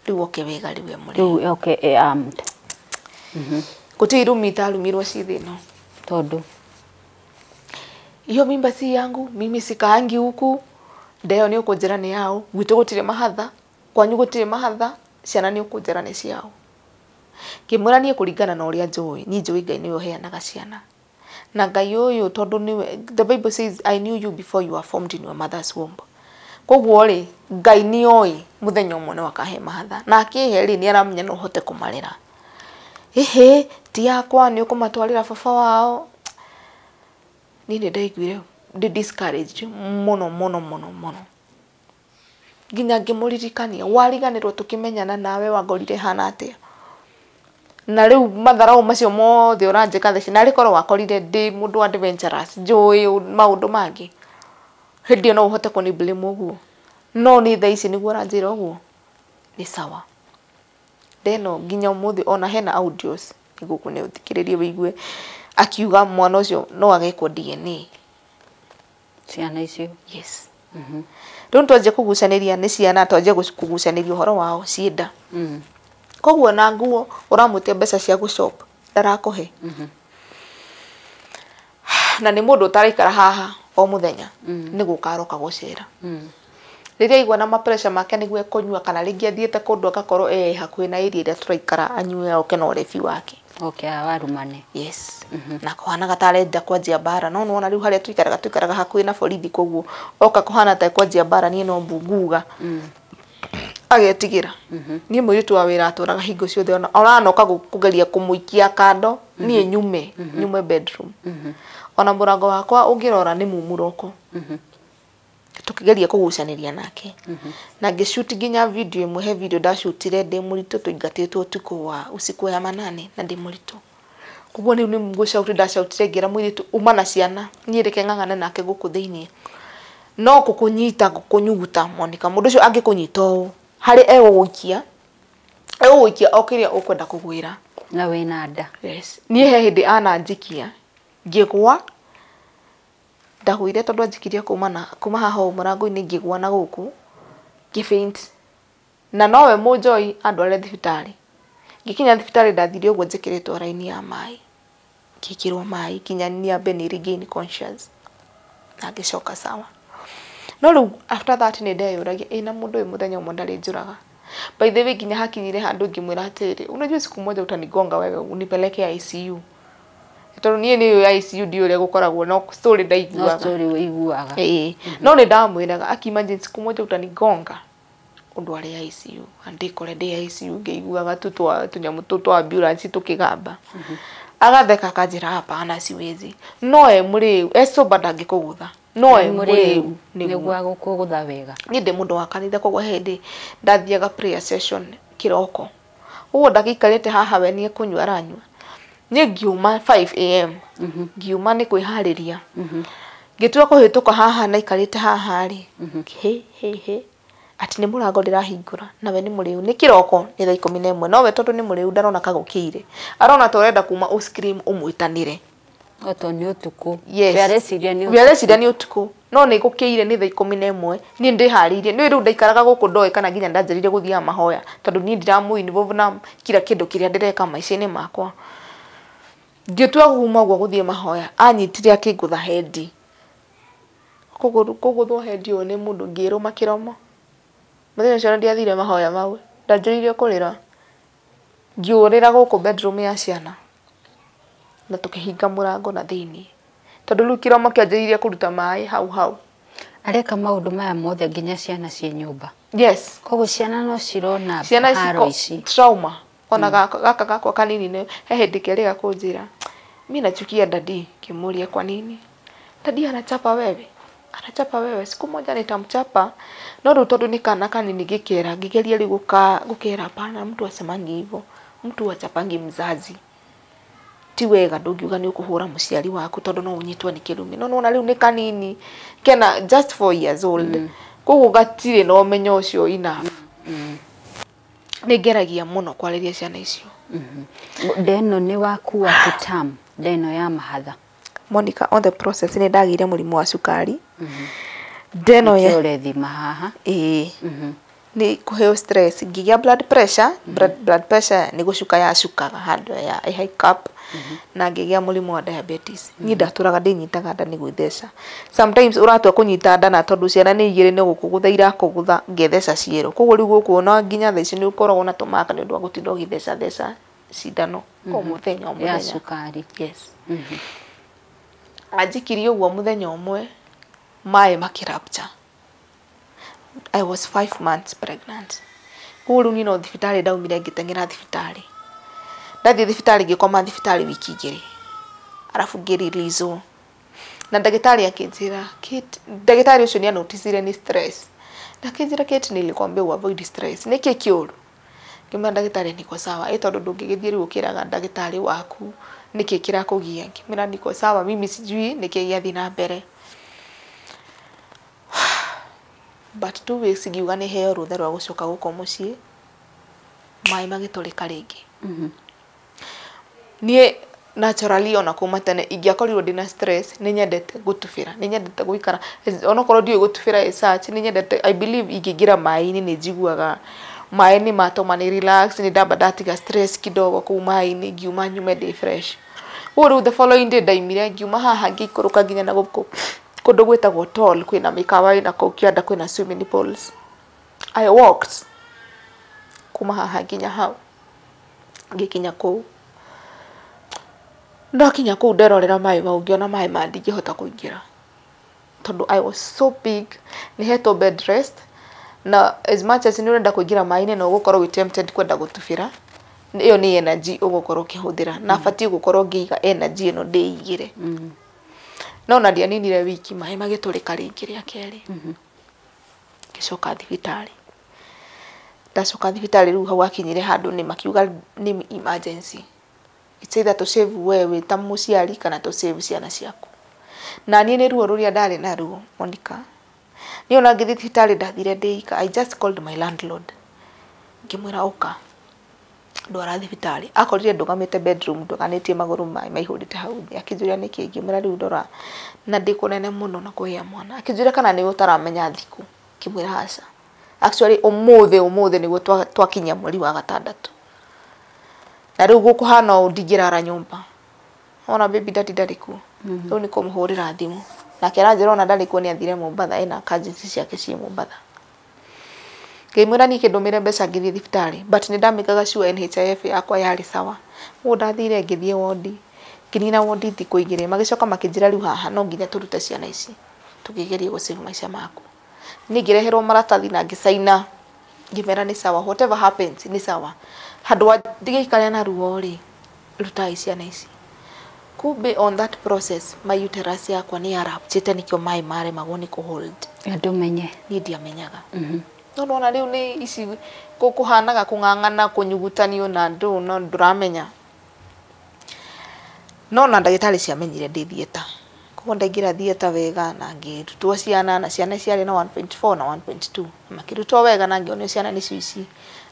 riu oke wega riu emuri riu okay kuti irumi tarumirwo cithino tondu iyo mimba si yangu mimi sikaangi huku ndeo ni ukunjira ni yao gwitu gutire mahatha kwanyu gutire mahatha ciana ni ukunjira ni ciao kimuranie kuringana na uria njui ni njui Ngai ni uheanaga ciana na Ngai uyu tondu ni the Bible says I knew you before you were formed in your mother's womb koguo ri Ngai ni oi muthenya umwe ni wakahe mahatha na akihe ri ni aramenya no hote kumarera ehe ti yakwa ni ukumatwarira baba wao ni ndaiguire ndi discouraged mono nginya ngimuririkania wariganirwo tukimenyana nawe wagorire hana atia na riu matharau macio mothe uranjika theci na rikorwo wakorire ndi mundu adventurous njui maundu mangi hindi no uhote kuni blame uguo no ni thaici niguo uranjira uguo ni sawa deno nginya umuthi ona hena audios iguku ni uthikiririe wigue akiuga mwana ucio no agekwo DNA ciana icio yes don't twaje kugucaniria ni ciana twaje kugucaniria uhoro wao cienda koguo na nguo uramutia mbeca cia gushop ndarakuhe na ni mundu utaraikara haha o muthenya ni gukaroka gucera riria igwa na pressure make niguo kunyua kana ringi athiete kundu akakorwo hakuhi na area ria turaikara anyue oke na urefi wake okay warumane yes na kohana gatarenda kwanjia bara no nona riu haria tuikaraga hakuhi na borithi koguo oka kohana ta kwanjia bara ni no mbunguga agetigira ni muritu wa wira aturaga hingo ciothe ona oranoka kugeria kumuikia kando ni nyume bedroom ona murango wakwa ungirora ni mumuroko tukigeria kugucaniria nake na ngishoot nginya video imwe he video ndashutire ndi muritu tuingatitwo tuko wa usiku ya manane na ndi muritu kuguo ni mgushauti ndashautire ngira muritu uma na ciana ni reke ngangane nake guku thiini no kukunyita kukunyuguta Monica mundu ucio angikunyita o hari egũgũikia okiria ukwenda kugwira na wina nda yes ni he hindi ananjikia ngigwa ndagwire tondu anjikirie kuma haha murango-ini ngigwa na guku gifaint na nowe mujoi andware thibitari ngikinya thibitari ndathire uguo njikiritwo raini ya mai ngikirwo mai kinya ni ambe ni regain conscious na ngicoka sawa no riu after that ni ndeyuragia ina mundu uyu muthenya umwe ndari njuraga By the way ginya hakinyire handu ngimwira atiri unajua siku moja utanigonga wewe unipeleke ICU tondu nie ni ICU ndio ria gukoragwo no story ndaiguaga no story uiguaga no ni ndamwiraga aki imagine siku moja utanigonga undu ari ICU andikore ndi ICU ngeiguaga tunyamu twa ambulance tukigamba agatheka kanjira hapana siwezi no muri esoba ndangikugutha no muri nigwa gukugutha wega ni ndi mundu wa kanitha kogwa hindi ndathiaga prayer session kiroko ugo ndagikarite haha we nie kunywa aranywa ni ngiuma 5 am ngiuma ni kwihariria ngitua kuhituka haha na ikarite haha ri he ati ni murango ndirahingura nawe ni muriu ni kiroko ni thaa 11 no we tondu ni muriu ndarona kagukire arona torenda kuma u scream umwitanire oto ni utuku yareciria ni utuku no ni gukire ni thaa 11 ni ndiharirie ni riu ndaikaraga guku ndoe kana ginya ndanjirire guthia mahoya tondu ni ndiramu involve na kila kindu kiria ndireka maisha-ini makwa ngitua kuma gwa guthia mahoya anyitire akingutha hendi kuguthwo hendi o ni mundu ngiruma kiromo muthenya cio ndiathire mahoya mau ndanjiririe kurira ngiurira guku bedroom ya ciana na tukihinga murango na thiini tondu riu kiromo kianjiririe kuruta mai hau areka maundu maya mothe nginya ciana cie nyumba yes koguo ciana no cirona haro ici trauma ona gaka gakwa kanini ne hindi keriga kunjira mimi nachukia dadi kimuria kwa nini dadi anachapa wewe siku moja nitamchapa no ru tondu ni kana kanini gikera ngigeria ri gukera pana mtu asemangi hivyo mtu achapangi mzazi ti wega ndungiuga ni ukuhura muciari waku tondu no unyitwa ni kirumi no na riu ni kanini kena just 4 years old koguo gatire no menyo ucio ina nigeragia muno kwariria ciana icio deno ni waku wa kutam deno ya mahatha Monica on the process ni ndagire murimu wa sukari deno ya urethima haha ni kuheo stress ngigia blood pressure ni gucuka ya cukaga handu ya high cup na ngigia murimu wa diabetes ni ndaturaga ndinyitaga nda ni gwitheca sometimes uratua kunyita nda na tondu ciana ni igire ni gukugutha irakugutha ngetheca ciero koguo riu gukuona nginya thaa ici ni ukoragwo na tumaka ni undu wa gutinda ugitheca cindano o muthenya ya sukari yes ajikirio uguo muthenya umwe mai makirapture I was 5 months pregnant kuru ni no thibitari ndaumire ngitengera thibitari ndathi thibitari ngikoma thibitari wiki igiri arafu ngirilizo na ndagitari akinjira ndagitari ucio ni anoticire ni stress ndakinjira Kate nilikwambia avoid stress niki kiuru kimya ndagitari niko sawa tondu ndungigithie riu ukiraga ndagitari waku niki kirakugia kimya niko sawa mimi sijui niki giathi na mbere but 2 weeks ngiuga ni heo rutha rwa gucoka guko mucii mai magitulika ringi nie naturally ona kuma tene ingiakorirwo ndina stress ni nyendete gutubira ni nyendete guikara ona korwo ndio gutubira research ni nyendete I believe ingigira mai-ini ni njiguaga mai ni matoma ni relax ni ndamba ndatiga stress kidogo ku mai-ini ngiuma nyume day fresh uru the following day ndaimire ngiuma haha ngikuruka nginya na guko kundu gwitagwo toll kwina mikawa ina kau kianda kwina swimming pools I walked kuma haha nginya hau ngikinya kuu ndakinya kuu nderorera mai mau ngiona mai mandingihota kuingira tondu I was so big ni heto bed rest na as much as ni urenda kuingira mai-ini no gukorwo wi tempted kwenda gutubira iyo ni energy ugukorwo kihuthira na fati gukorwo ngiiga energy ino ndeigire no na ndia ninire wiki mai magitulika ringi ria keri gicoka thibitari ndacoka thibitari riu hau akinyire handu ni makiuga ni emergency it's either to save wewe ta muciari kana to save ciana ciaku na nie ni ruo ruria ndari na ruo Monica ni ona ngithi thibitari ndathire ndeika I just called my landlord ngimwira uka ndwara thibitari akorire ndugamite bedroom nduganitie maguru mai maihurite hau akinjuria niki ngimwira riu ndora na ndikunene muno na kuhia mwana akinjuria kana ni utaramenya thiku kimwira haca actually umuthi niguo twakinya mweri wa gatandatu na riu gukuhana ndingirara nyumba ona baby daddy ndariku riu ni kumuhurira thimu na kera njira ona ndariku ni athire Mombasa ina cousins ciake cie Mombasa ngimwira ni kindumire mbeca ngithie thibitari but ni ndamikaga sure NHIF yakwa yari sawa wo ndathire ngithie wodi kinina wodi thiko igire magicoka makinjira riu haha no nginya turute ciana ici tukigerie go save maisha maku ni ngireherwo maratathi na ngisaina ngimera ni sawa whatever happens ni sawa handu ndigikare na ruo ri ruta ciana ici kumbe on that process my uterus yakwa ni yarapchite nikio mai mare magoni ku hold andu menye ni ndiamenyaga no no na riu ni ici kuhanaga kungangana kunyugutanio na ndu no nduramenya no na ndagitari ciamenyire ndi thieta koguo ndaingira thieta wega na ngirutwo ciana na ciana ciarĩ na 1.4 na 1.2 makirutwo wega na ngionio ciana ni cici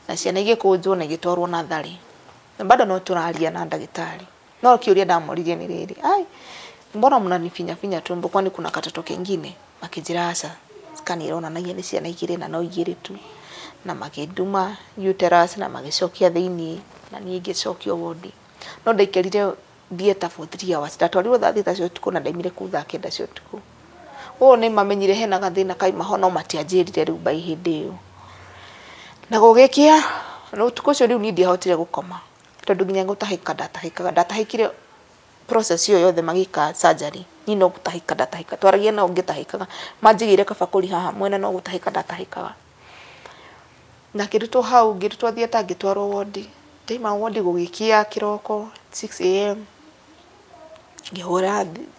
na ciana igikunjwo na igitwarwo na thari na bado no turaria na ndagitari no kiuria ndamoririe ni riri ai mbona mnanifinya finya tumbo kwani kuna katoto kengine makijira aca skanirona na yene ciana igire na no igire tu na makiduma uterus na magicokia thiini na ni igicokio wodi no ndaikerire dieta for 3 hours ndatwarirwo thathita cio tuku na ndaimire ku thaa kenda cio tuku o ni mamenyire hena gathina kai mahono matianjirire riu bai hindi iyo na gugikia no tuku cio riu ni ndiahotire gukoma tondu nginya ngutahika ndatahikire process iyo yothe magika surgery ni no gutahika twaragia na ungitahikaga manjigire kabakuri haha mwena no gutahika ndatahikaga na kirutwo hau ngirutwo thieta ngitwarwo wodi ndaima wodi gugikia kiroko 6 am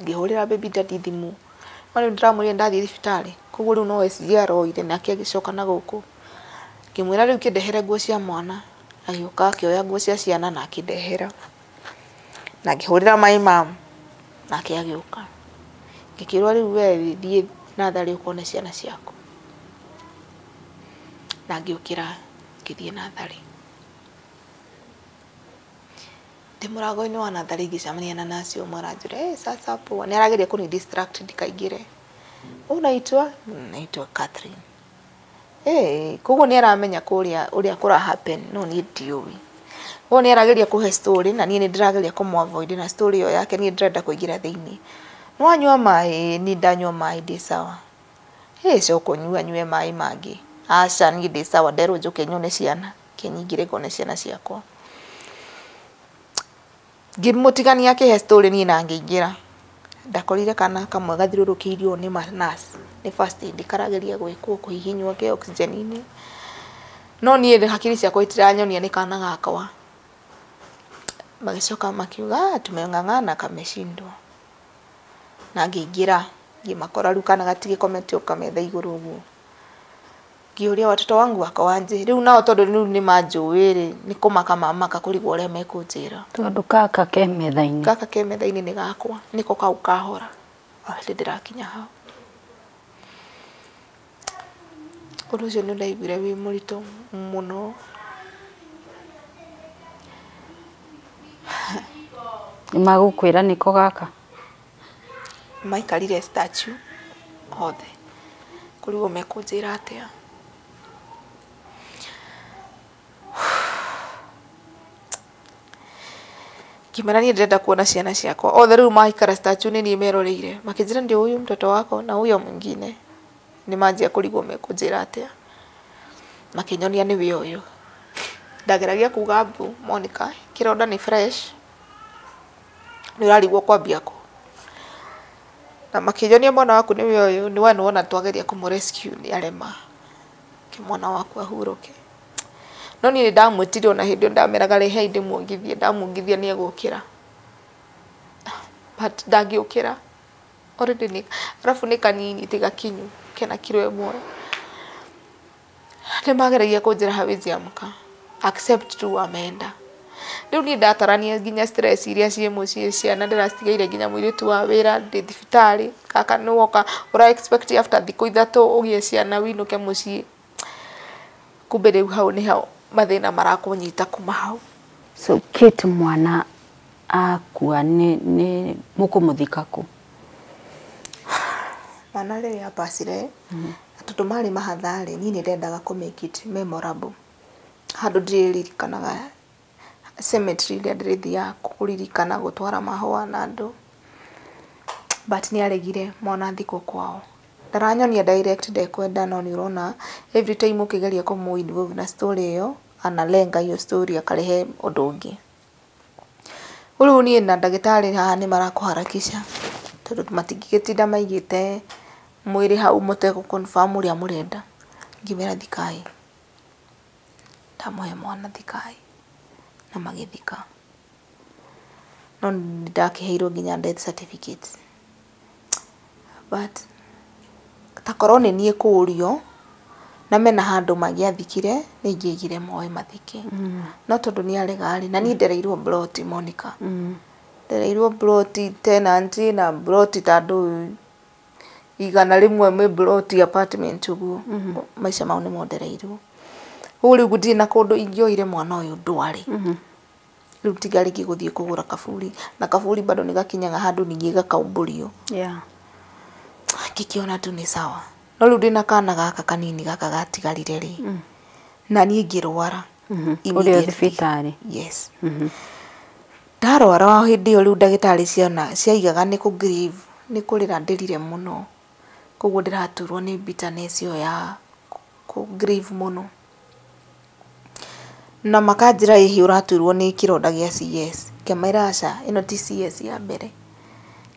ngihurira baby daddy thimu mari ndiramuria ndathie thibitari koguo riu no SGR oire nake agicoka na guku ngimwira riu kindehere nguo cia mwana agioka akioya nguo cia ciana na akindehera na ngihurira mai mam nake agioka ngikirwa riu we thie na thari ukone ciana ciaku na ngiukira ngithie na thari murago-ini wa nathari ngicamania na nasi umwe aranjira sasa hapo ni arageria kuni distract ndikaingire unaitwa Catherine koguo ni aramenya kuria uria kura happen no ni ndiui wo ni arageria kuhe story na ni ndirageria kumavoid na story yo yake ni ndirenda kuingira thiini no anywa mai ni ndanywa mai ndi sawa so kunyua nywe mai mangi aca ni ndi sawa nderu njuke nyone ciana kenyingire ngone ciana ciakwa gimutigania ke story ni na ngingira ndakorire kana kamwe gathirurukiirio ni nurse ni first aid karageria gwikwo kuhihinywa ke oxygen ini no ni hakiri ciakwa itiranyonia ni kana gakwa magicoka makiuga tumeng'ang'ana kameshindwa na ngingira ngimakora riu kana gatige komenti ukametha iguru uguo ngiuria watoto wangu wakawanje riu nao tondu riu ni manjuwiri ni kumaka mamaka kurigwo uria mekunjira tondu kaka ke methaini ni gakwa niko kau kahora ndi ndirakinya hau undu ucio ni ndaiguire wi murito muno ni magukwira niko gaka maikarire statue othe kurigwo mekunjira atia kimera ni ndenda kuona ciana ciakwa othe riu maikara statue ni ni meroreire makinjira ndio huyu mtoto wako na huyo mwingine ni manjia kurigwo mekunjira atia makinyonia ni we uyu ndageragia kuga mbu Monica kironda ni fresh ni urarigwo kwambia ko na makinyonia mwana waku ni we uyu ni wanu wona twageria kumrescue ni arema kimwana waku ahuruke no ni ndamwitirio na hindi ndameraga rehe indi ndamungithia ni egukira but ndagiukira already ni rafu ni kanini tiga kinyu kena kiro emwe ni mageragia kunjira hawezi amka accept tu ameenda riu ni ndatarania nginya stress iria cie mucie ciana ndirastigaire nginya mwiritu wa wira ndi thibitari kaka ni woka ura expect after thikũ 3 ugie ciana winuke mucie kumbe riu hau ni hau mathina marakunyita kuma hau so Kate mwana akua ni mukumuthikaku mwana ri yapasire atutu mari mahathari ni ndendaga ku make it memorable handu ndiririkanaga cemetery ria ndithia kuririkana gutwara mahua na andu but ni aregire mwana thiko kwao ndaranyonia direct ndekwenda no ni urona every time ukigeria kumuinvolve na story iyo analenga hiyo story akarehe undu ungi ulu ni na ndagitari haha ni marakuharakisha tondu matingigitinda maigite mwiri hau mutego confirm uria murenda ngimera thikai tamoe mwana thikai na magithika no ndakiheirwo nginya death certificate but takorwo ni nie kurio na mena handu magiathikire ni ngigire moe mathike no tondu ni aregari na ni ndereirwo blot Monica ndereirwo blot tenant na blot tandu igana rimwe me blot apartment uguo maisha mau ni mondereirwo uri gudi na kundu ingioire mwana uyu ndwari riu tigari giguthie kugura kaburi na kaburi bado ni gakinyaga handu ningi gakaumburio kikiona tu ni sawa no riu ndina kana gaka kanini gaka gatigarire ri na ni ngirwara uri thibitari yes ndarwara wa hindi iyo riu ndagitari ciaigaga ni ku grieve ni kurira ndirire muno koguo ndiraturwo ni bitterness iyo ya ku grieve muno na makanjira ihi uraturwo ni kironda gia CS kemairaca ino ti CS ya mbere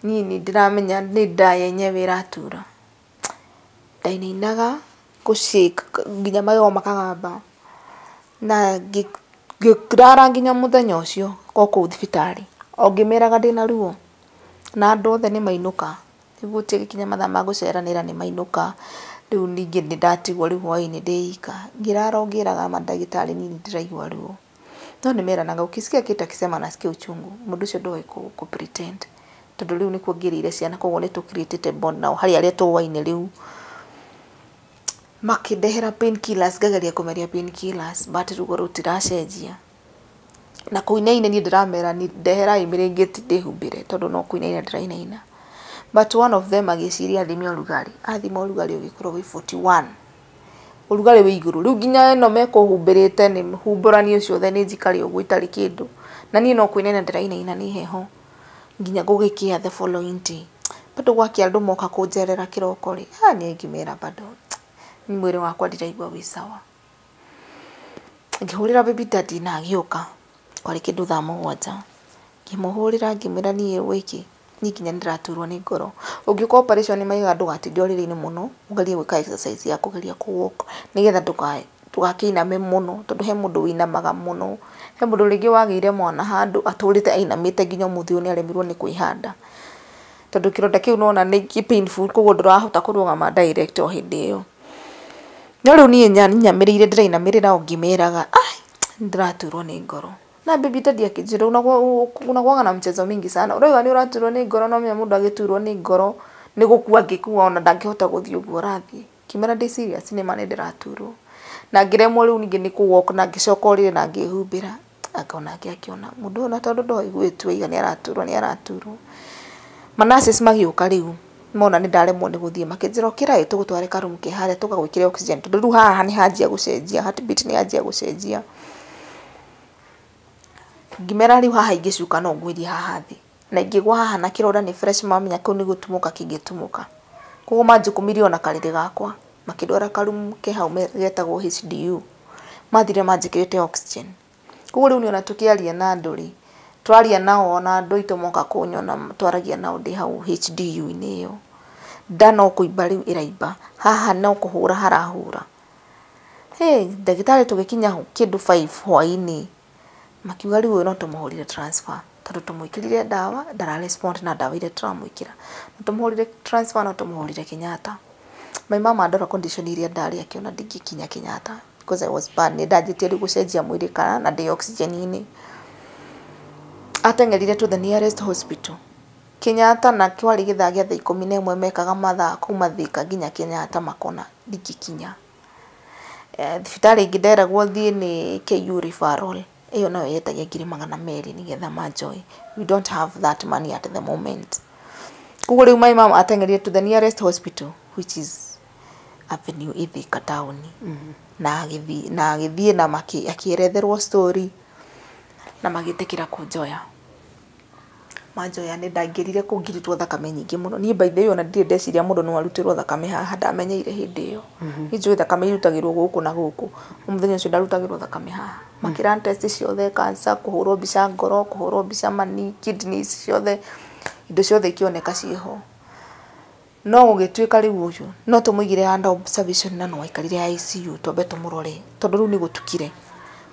ni ndiramenya ni nda yenyewe iratura ndainaga kushika nginya mayo makagamba na ngirara nginya muthenya ucio ko thibitari ongimeraga ndina ruo na andu othe ni mainuka niguo tigikinya mathaa ma guceranira ni mainuka riu ningi ni ndatigwo riu hwaini ndiika ngirara ngiraga mandagitari ni ndiraigwa ruo no nimeranaga ukisikia kitu akisema nasikia uchungu mundu ucio ndoi ku pretend tondu riu ni kuongirire ciana koguo ni tu create bond nao hari aria tuwaine riu makindehera painkillers ngageria kumeria painkillers but rugo rutiracenjia na kuinaine ni ndiramera ni ndehera imiringiti ndihumbire tondu no kuinaine ndirainaina but one of them agiciria thimi urugari athima urugari ugikorwo wi 41 urugari wi iguru riu nginya no mekuhumbirite ni humburani ucio the ni njikari uguo itari kindu na ni no kuinaina ndirainaina ni heho nginya gugikia the following day bado gwaki andu moka kunjerera kiroko ri ni ngimera bado ni mwiri wakwa ndiraigua wi sawa ngihurira baby daddy na agioka kwari kindu thaa 7 ngimuhurira ngimera ni wiki ni kinya ndiraturwo ni ngoro ungikuwa operation maiga ndugatinde oriri-ini muno ugerie gwika exercise ya kugeria ku walk nigetha ndugakiiname muno tondu he mundu winamaga muno he mundu ringi wagire mwana handu aturite ainamite nginya muthio ni aremirwo ni kuihanda tondu kironda kiu nona ni painful koguo ndurahota kurugama direct o hindi iyo no riu ni nyamirire ndirainamirira ongimeraga ndiraturwo ni ngoro na baby daddy akijira unagwaga na mchezo mingi sana uraiga ni uraturwo ni ngoro no mya mundu agiturwo ni ngoro ni gukua ngikua ona ndangihota guthii uguo rathii kimera ndi serious ni mane ndiraturwo na ngiremwo riu ningi ni ku walk na ngicoka urire na ngihumbira akaona akiona mundu ona tondu ndoigwitwe iga ni araturwo manases magiuka riu mona ni ndaremwo ni guthii makinjira kirai tugutware karumu ke haria tugagwikire oxygen tondu riu haha ni hanjia gucenjia heartbeat ni hanjia gucenjia ngimera riu haha ingicuka no ngwiria haha thi na ingigwa haha na kironda ni fresh mamenya kau ni gutumuka kingitumuka koguo manjukumirie ona kariri gakwa makindwara karumu ke hau getagwo HDU mathire manjikirite oxygen koguo riu ni ona tukiaria na andu ri twaria nao ona andu itu moka kunyona twaragia nao ndi hau HDU ini yo ndano kuimba riu iraimba haha no kuhura harahura ndagitari tugikinya kindu 5 hwaini makiuga riu no tumuhurire transfer tondu tumwikirire dawa ndara respond na dawa ile turamwikira tumuhurire transfer no tumuhurire Kenyatta my mama andora condition iria ndari akiona ndingikinya Kenyatta because I was bad ni ndajitie riu gucenjia mwiri kana na ndi oxygen ini atengerire to the nearest hospital Kenyatta na kwari githagia thaa 11 mekaga mathaa kuma Thika nginya Kenyatta makona ndingikinya thibitari ngideragwo thie ni KU referral iyo nayo yetagia 200 nigetha manjoy we don't have that money at the moment koguo riu my mom atengerire to the nearest hospital which is Avenue Ithika town na agithie na akieretherwo story na magitikira kunjoya manjoya nĩ ndangĩrire kũngiritwo thakame nyingĩ mũno niĩ by the way ona ndirĩ ndeciria mũndũ no arutirwo thakame haha ndamenyeire hĩndĩ ĩyo nĩ njũĩ thakame irutagĩrwo gũkũ na gũkũ mũthenya ũcio ndarutagĩrwo thakame haha makĩra test ciothe cancer kũhũrwo mbica ngoro kũhũrwo mbica mani kidneys ciothe indo ciothe ikioneka ciho no gũgĩtuĩka rĩu ũyũ no tũmũigire under observation na no aikarire ICU twambe tũmũrore tondũ rĩu nĩ gũtukire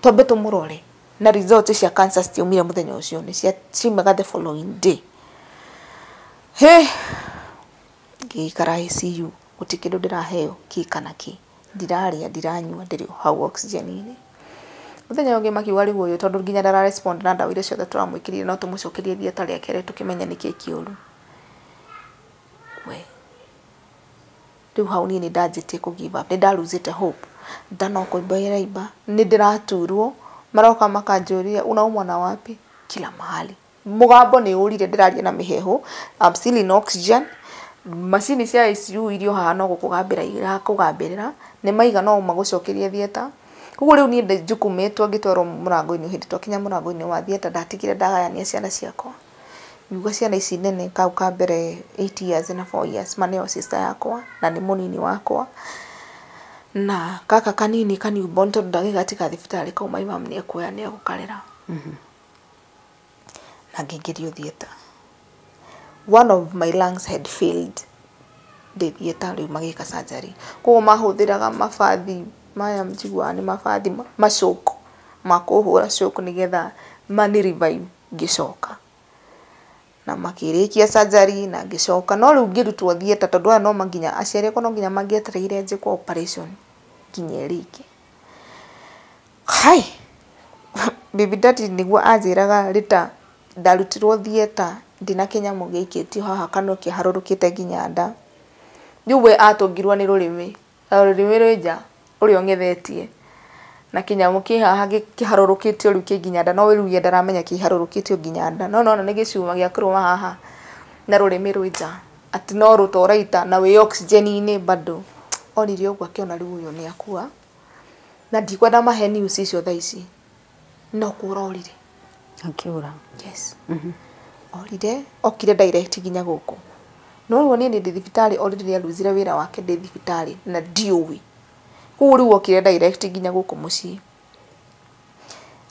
twambe tũmũrore na result cia cancer ciumire muthenya ucio ni ciumaga the following day ngĩikara ICU gũtikĩndũ ndĩraheo kana ki ndiraria ndiranyua ndĩrĩ hau oxygen-inĩ muthenya ũngĩ makiuga rĩu ũyũ tondũ nginya ndara respond na ndawa iria ciothe tũramwĩkĩrire no tũmũcokerie thieta rĩa kerĩ tũkĩmenya nĩkĩ kĩũru we rĩu hau niĩ nĩ ndanjĩtie kũ give up nĩ ndaruzĩte hope ndanokoimbaira iba nĩ ndĩraturwo maroka makanjũria unaumwa na wapi kila mahali mugambo nĩ ũrire ndĩraria na mĩheho I'm still in oxygen macini cia ICU irio haha no gũkũgambĩrĩra nĩ maiga no magũcokerie thieta koguo rĩu niĩ njukumĩtwo ngĩtwarwo mũrango-inĩ hĩndĩ twakinya mũrango-inĩ wa thieta ndatigire ndagayania ciana ciakwa ngiuga ciana ici nene kau ka mbere 8 years na 4 years maneo sister yakwa na nĩ mũnini wakwa na kaka kanini newborn tondu ndagĩgatika thibitarĩ kauma imam nĩ ekuoya nĩ egũkarera na ngĩingĩrio thieta one of my lungs had failed ndĩ thieta rĩu magĩka surgery koguo mahũthĩraga mabathi maya njiguaga nĩ mabathi macũkũ makũhũra cũkũ nĩgetha mani revive ngĩcoka na makĩrĩkia surgery na ngĩcoka no rĩu ngĩrutwo thieta tondũ aya no manginya aciari akwa no nginya mangĩetereire njĩkwo operation kinya rĩngĩ hai baby daddy nĩguo anjĩraga rita ndarutirwo thieta ndina kĩnyamũ gĩikĩtio haha kanua kĩharũrũkĩte nginya nda rĩu we atũngirwo nĩ rũrĩmĩ rwĩnja ũrĩa ong'ethetie na kĩnyamũ kĩ haha kĩharũrũkĩtio rĩu kĩ nginya nda no rĩu ye ndaramenya kĩharũrũkĩtio nginya nda no nĩ gĩcuma gĩa kũrũma haha na rũrĩmĩ rwĩnja atĩ no rũtoraita na wĩ oxygen-inĩ bado onire ũguo akĩona rĩu ũyũ nĩ akua na ndikwenda mahe news icio thaa ici no kũra orire Akiuga yes orire okire direct nginya gũkũ no rĩu niĩ ndĩ thibitarĩ orire aruzire wĩra wake ndĩ thibitarĩ na ndiũĩ koguo rĩu okire direct nginya gũkũ mũciĩ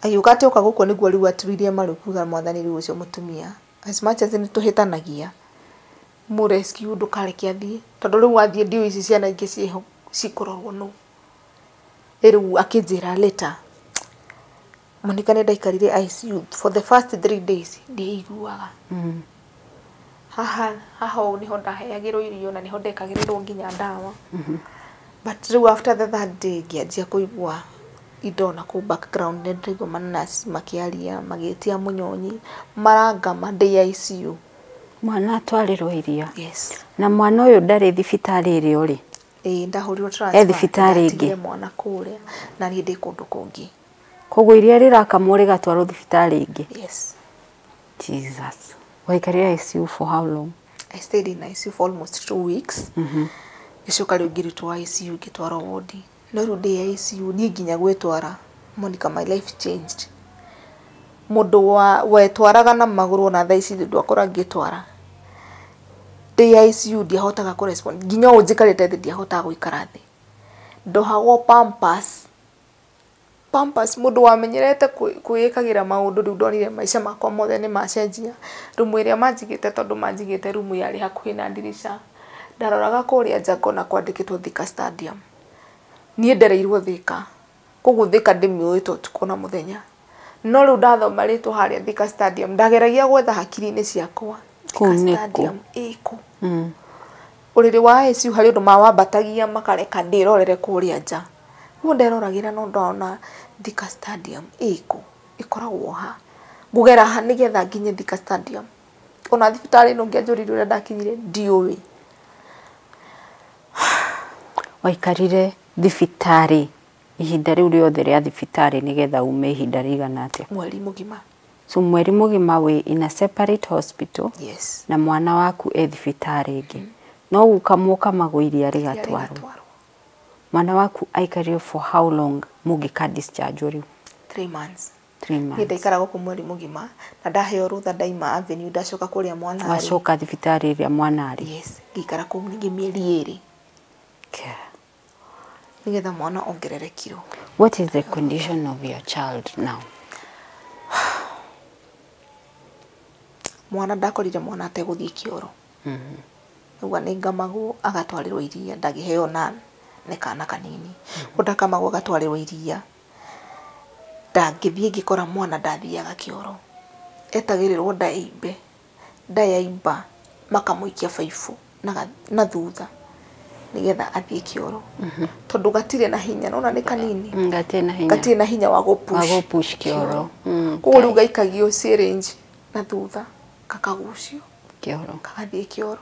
Akiuga atĩ oka gũkũ nĩguo rĩu aturirie maru kuga mwathani rĩu ũcio mũtumia as much as nĩ tũhĩtanagia rescue ndũkareke athiĩ tondũ rĩu athiĩ ndiũ ici ciana ingĩ ciĩho cikũrorwo no rĩu akĩnjĩra later Monica nĩ ndaikarire ICU for the first 3 days ndiiguaga haha ũũ niho ndaheagĩrwo irio na niho ndekagĩrĩrwo nginya ndawa but rĩu after the third day ngĩanjia kũigua indo na kũ background nĩ ndĩraigua manasi makĩaria magĩtia mũnyonyi marangama ndĩ ICU mwana atwarirwo irio yes na mwana ũyũ ndarĩ thibitarĩ ĩrĩ ũrĩ ndahũrirwo transfer thibitarĩ ĩngĩ mwana kũrĩa na niĩ ndĩ kũndũ kũngĩ koguo iria rĩrakamwo rĩgatwarwo thibitarĩ ĩngĩ yes Jesus waikarire ICU for how long I stayed in ICU for almost 2 weeks gĩcoka rĩu ngĩrutwo ICU ngĩtwarwo wodi no rĩu ndĩ ICU niĩ nginya gwĩtwara Monica my life changed mũndũ wetwaraga na magũrũ na thaa ici ndwakora ngĩtwara ndĩ ICU ndiahotaga kũ respond nginya ũnjikarĩte thĩ ndiahotaga gũikara thĩ ndohagwo pampers mũndũ wamenyerete kwĩĩkagĩra maũndũ rĩu ndonire maica makwa mothe nĩ macenjia rumu ĩrĩa manjigĩte tondũ manjigĩte rumu yarĩ hakuhĩ na ndirisha ndaroraga kũrĩa nja ngona kwandĩkĩtwo Thika Stadium niĩ ndereirwo Thika koguo Thika ndĩmĩũĩte ũtukũ na mũthenya no rĩu ndathoma rĩtwa harĩa Thika Stadium ndageragia gwetha hakiri-inĩ ciakwa Thika Stadium ĩkũ ũrĩrĩ wa ICU harĩ ũndũ mawambatagia makareka ndĩrorere kũrĩa nja guo nderoragĩra no ndona Thika Stadium ĩkũ ĩkoragwo ha ngũgera ha nĩgetha nginye Thika Stadium ona thibitarĩ ĩno ngĩanjũrire ũrĩa ndakinyire ndiũĩ waikarire thibitarĩ ihinda rĩu rĩothe rĩa thibitarĩ nĩgetha ume ihinda rĩigana atĩa mweri mũgima so mweri mũgima wĩ in a separate hospital yes na mwana waku e thibitarĩ ĩngĩ no ukamũka magũiria rĩgatwarwo mwana waku aikarire for how long mũgĩka discharge rĩu 3 months 3 months ndaikara guku mweri mugima na ndaheo rutha Daima Avenue ndacoka kuria mwana wacoka thibitari iria mwana ari yes ngikara ku ningi mieri 2 nigetha mwana ongerere kilo. What is the condition of your child now? Mwana ndakorire mwana ateguthie kioro uga ni ngamagwo agatwarirwo iria ndagiheo nan ne kana kanini ndakamagwo agatwarirwo iria ndangithie ngikora mwana ndathiaga kioro etagirirwo ndayaimba makamuikia baibu na thutha nigetha athie kioro tondu gatire na hinya nona ni kanini gatire na hinya wa gupush kioro kuguru gaikagio syringe na thutha kakagucio kioro kagathie kioro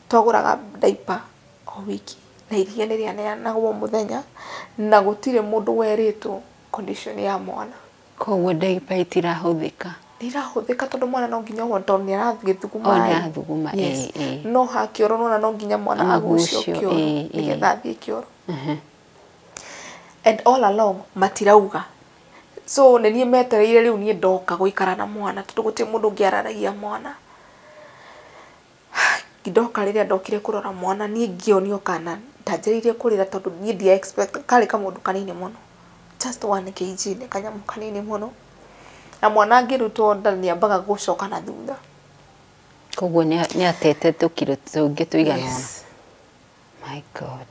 twaguraga diaper o wiki na iria ni rianeanagwo muthenya na gutire mundu weritwo condition ya mwana koguo diaper itirahuthika tondu mwana no nginya tondu ni arathie thuguma no ha kioro nona no nginya mwana agucio kioro nigetha athie kioro and all along matirauga so nenie metereire riu nie ndoka guikara na mwana tondu gutie mundu ngiararagia mwana ndoka riria ndokire kurora mwana nie ngionio kana ndanjiririe kurira tondu nie ndia expect kale ka mundu kanini muno just 1 kg ne kanyamu kanini muno na mwana ngirutwo ndani ambaga gucoka na thutha koguo ni atete tukiro tungi tuigana my god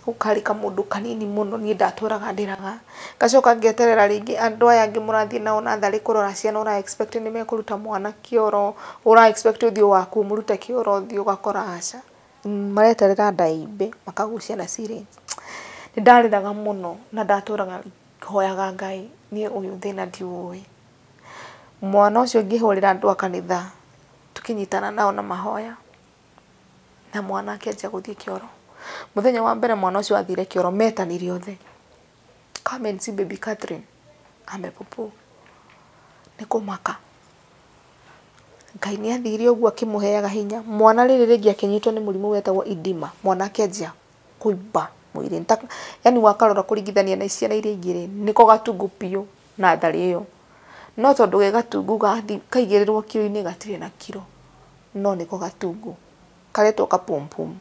ukari ka mundu kanini muno nie ndaturaga ndiraga gacoka ngeterera ringi andu aya angi murathie nao na thari kurora ciana ura expect ni mekuruta mwana kioro ura expect uthio waku murute kioro uthio gakora aca mareterera ndaimbe makagucia na syringe ni ndariraga muno na ndaturaga hoyaga Ngai nie uyu thina ndiuwi mwana ucio ngihurira andu a kanitha tukinyitana nao na mahoya na mwana akenjia guthie kioro muthenya wa mbere mwana ucio athire kioro Metha ni riothe come and see baby Catherine amepopo nikumaka Ngai ni athire uguo akimuheaga hinya mwana riri ringi akinyitwo ni murimu wetagwo idima mwana akenjia kuimba mwiri yani wakarora kuringithania na ciana iria ingire niko gatungu pio na thari iyo no tondu ge gatungu gathi kaigirirwo kiro-ini gatire na kiro no niko gatungu karetwo kapumpum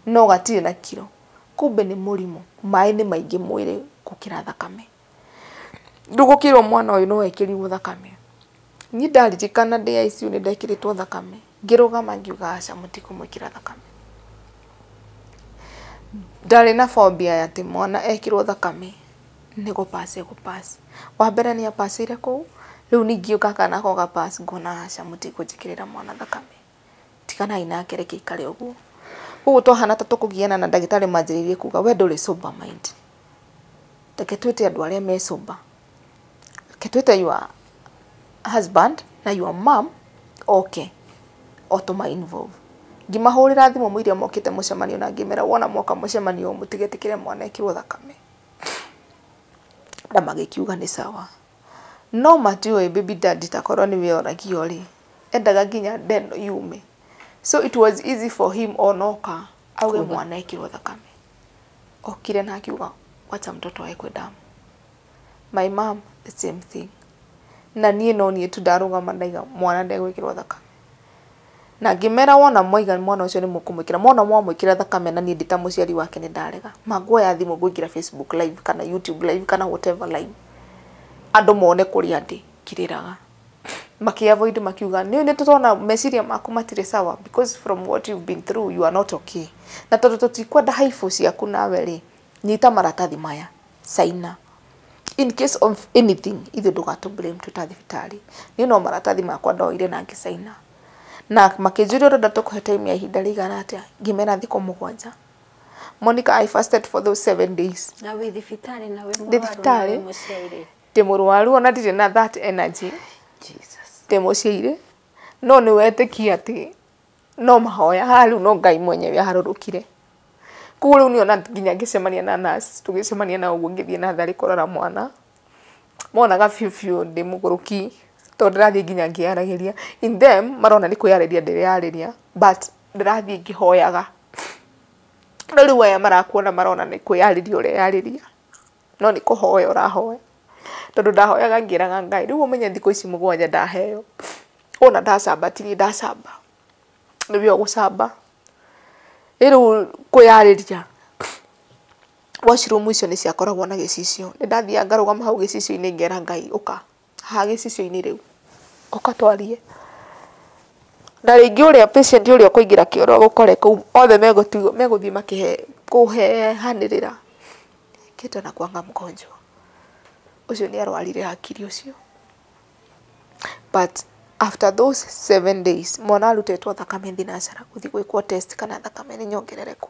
no gatire na kiro kumbe ni murimu mai ni maingi mwiri gukira thakame ndugukirwo mwana uyu no ekiriwo thakame ni ndaririkana ndi ICU ni ndekiritwo thakame ngirugama ngiuga aca mutikumwikira thakame ndari na phobia ya ati mwana ekirwo thakame ni gupase wa mbere ni apasire ku riu ningiuka kana ko gapass ngona aca mutikujikirira mwana thakame tikana ina kereke ikare uguo uguo twahana ta tukugiana na ndagitari manjiririe kuga we nduri sober mind taketwite andu aria me sober ketwite your husband na your mom okay automa involve ngimahurira thimu muiria mokite mucemanio na ngimera wona moka mucemanio mutigetikire mwana ekirwo thakame na magikiuga ni sawa no matiwe baby daddy takorwo ni we oragio ri endaga nginya ndeno yume so it was easy for him onoka auge mwana ekirwo thakame okire na akiuga wacha mtoto aekwe damu my mom the same thing na nie no nie tudarugama ndaiga mwana ndegwikirwo thakame na ngimera wona moiga mwana ucio ni mukumwikira mwana mwamwikira thakame na nie ndita muciari wake ni ndarega maguoya thimu nguingira Facebook live kana YouTube live kana whatever live andu mone kuri andi kiriraga makiavoid makiuga ni tutona meciria maku matire sawa because from what you've been through you are not okay na tondu tutikwenda haifu ciaku nawe ri nyita maratathi maya saina in case of anything ithu ndugato blame tutathibitari ni no maratathi makwa ndoire na ngisaina na makijuri urenda tukuhe time ya ihinda rigana atia ngimena thiko 7 Monica I fasted for those 7 days na we thibitari na we muciari ndimurwaru ona ndire na that energy Jesus ndimociire no ni wetikia ati no mahoya haru no Ngai mwenyewe harurukire kuguru ni ona nginya ngicemania na nurse tugicemania na uguo ngithie na thari kurora mwana monaga fiu ndi muguruki tondu ndirathie nginya ngiaragiria in them marona ni kwiyariria ndiriariria but ndirathie ngihoyaga riu aya marakuona marona ni kwiyariria ureyariria no ni kuhoya urahoya tondu ndahoyaga ngiraga Ngai riu umenye thikũ ici mũgwanja ndaheo ona ndacamba tiri ndacamba nĩwe ũgũcamba riu kwĩyarĩria washroom icio nĩ ciakoragwo na gĩcicio nĩ ndathiaga ngarũgama hau gĩcicio-inĩ ngera Ngai ũka haha gĩcicio-inĩ rĩu ũka twarie na rĩngĩ ũrĩa patient ũrĩa ũkũingĩra kĩoro gũkore kũu othe megũthiĩ kũhehanĩrĩra kĩta na kwanga mgonjwa ucio nĩ arwarire hakiri ucio but after those 7 days mwana arutetwo thakame thinacara guthi gwikwo test kana thakame nĩ nyongerereku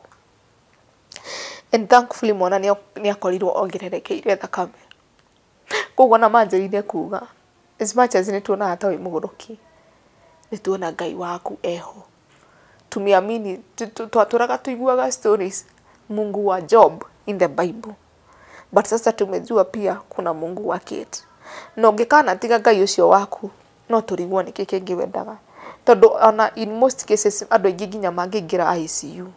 and thankfully mwana nĩ akorirwo ongererekeire thakame koguo na manjĩrĩire kuga as much as nĩ tuonaga ta wĩ mũgũrũki nĩ tuona Ngai waku eho tumiamini twatũraga tuiguaga stories Mungu wa Job in the Bible but sasa tumejua pia kuna Mungu wa Kate no ngikana tiga Ngai ucio waku no turigwo nĩ kĩngĩ wendaga tondu ona in most cases andũ aingĩ nginya mangĩingĩra ICU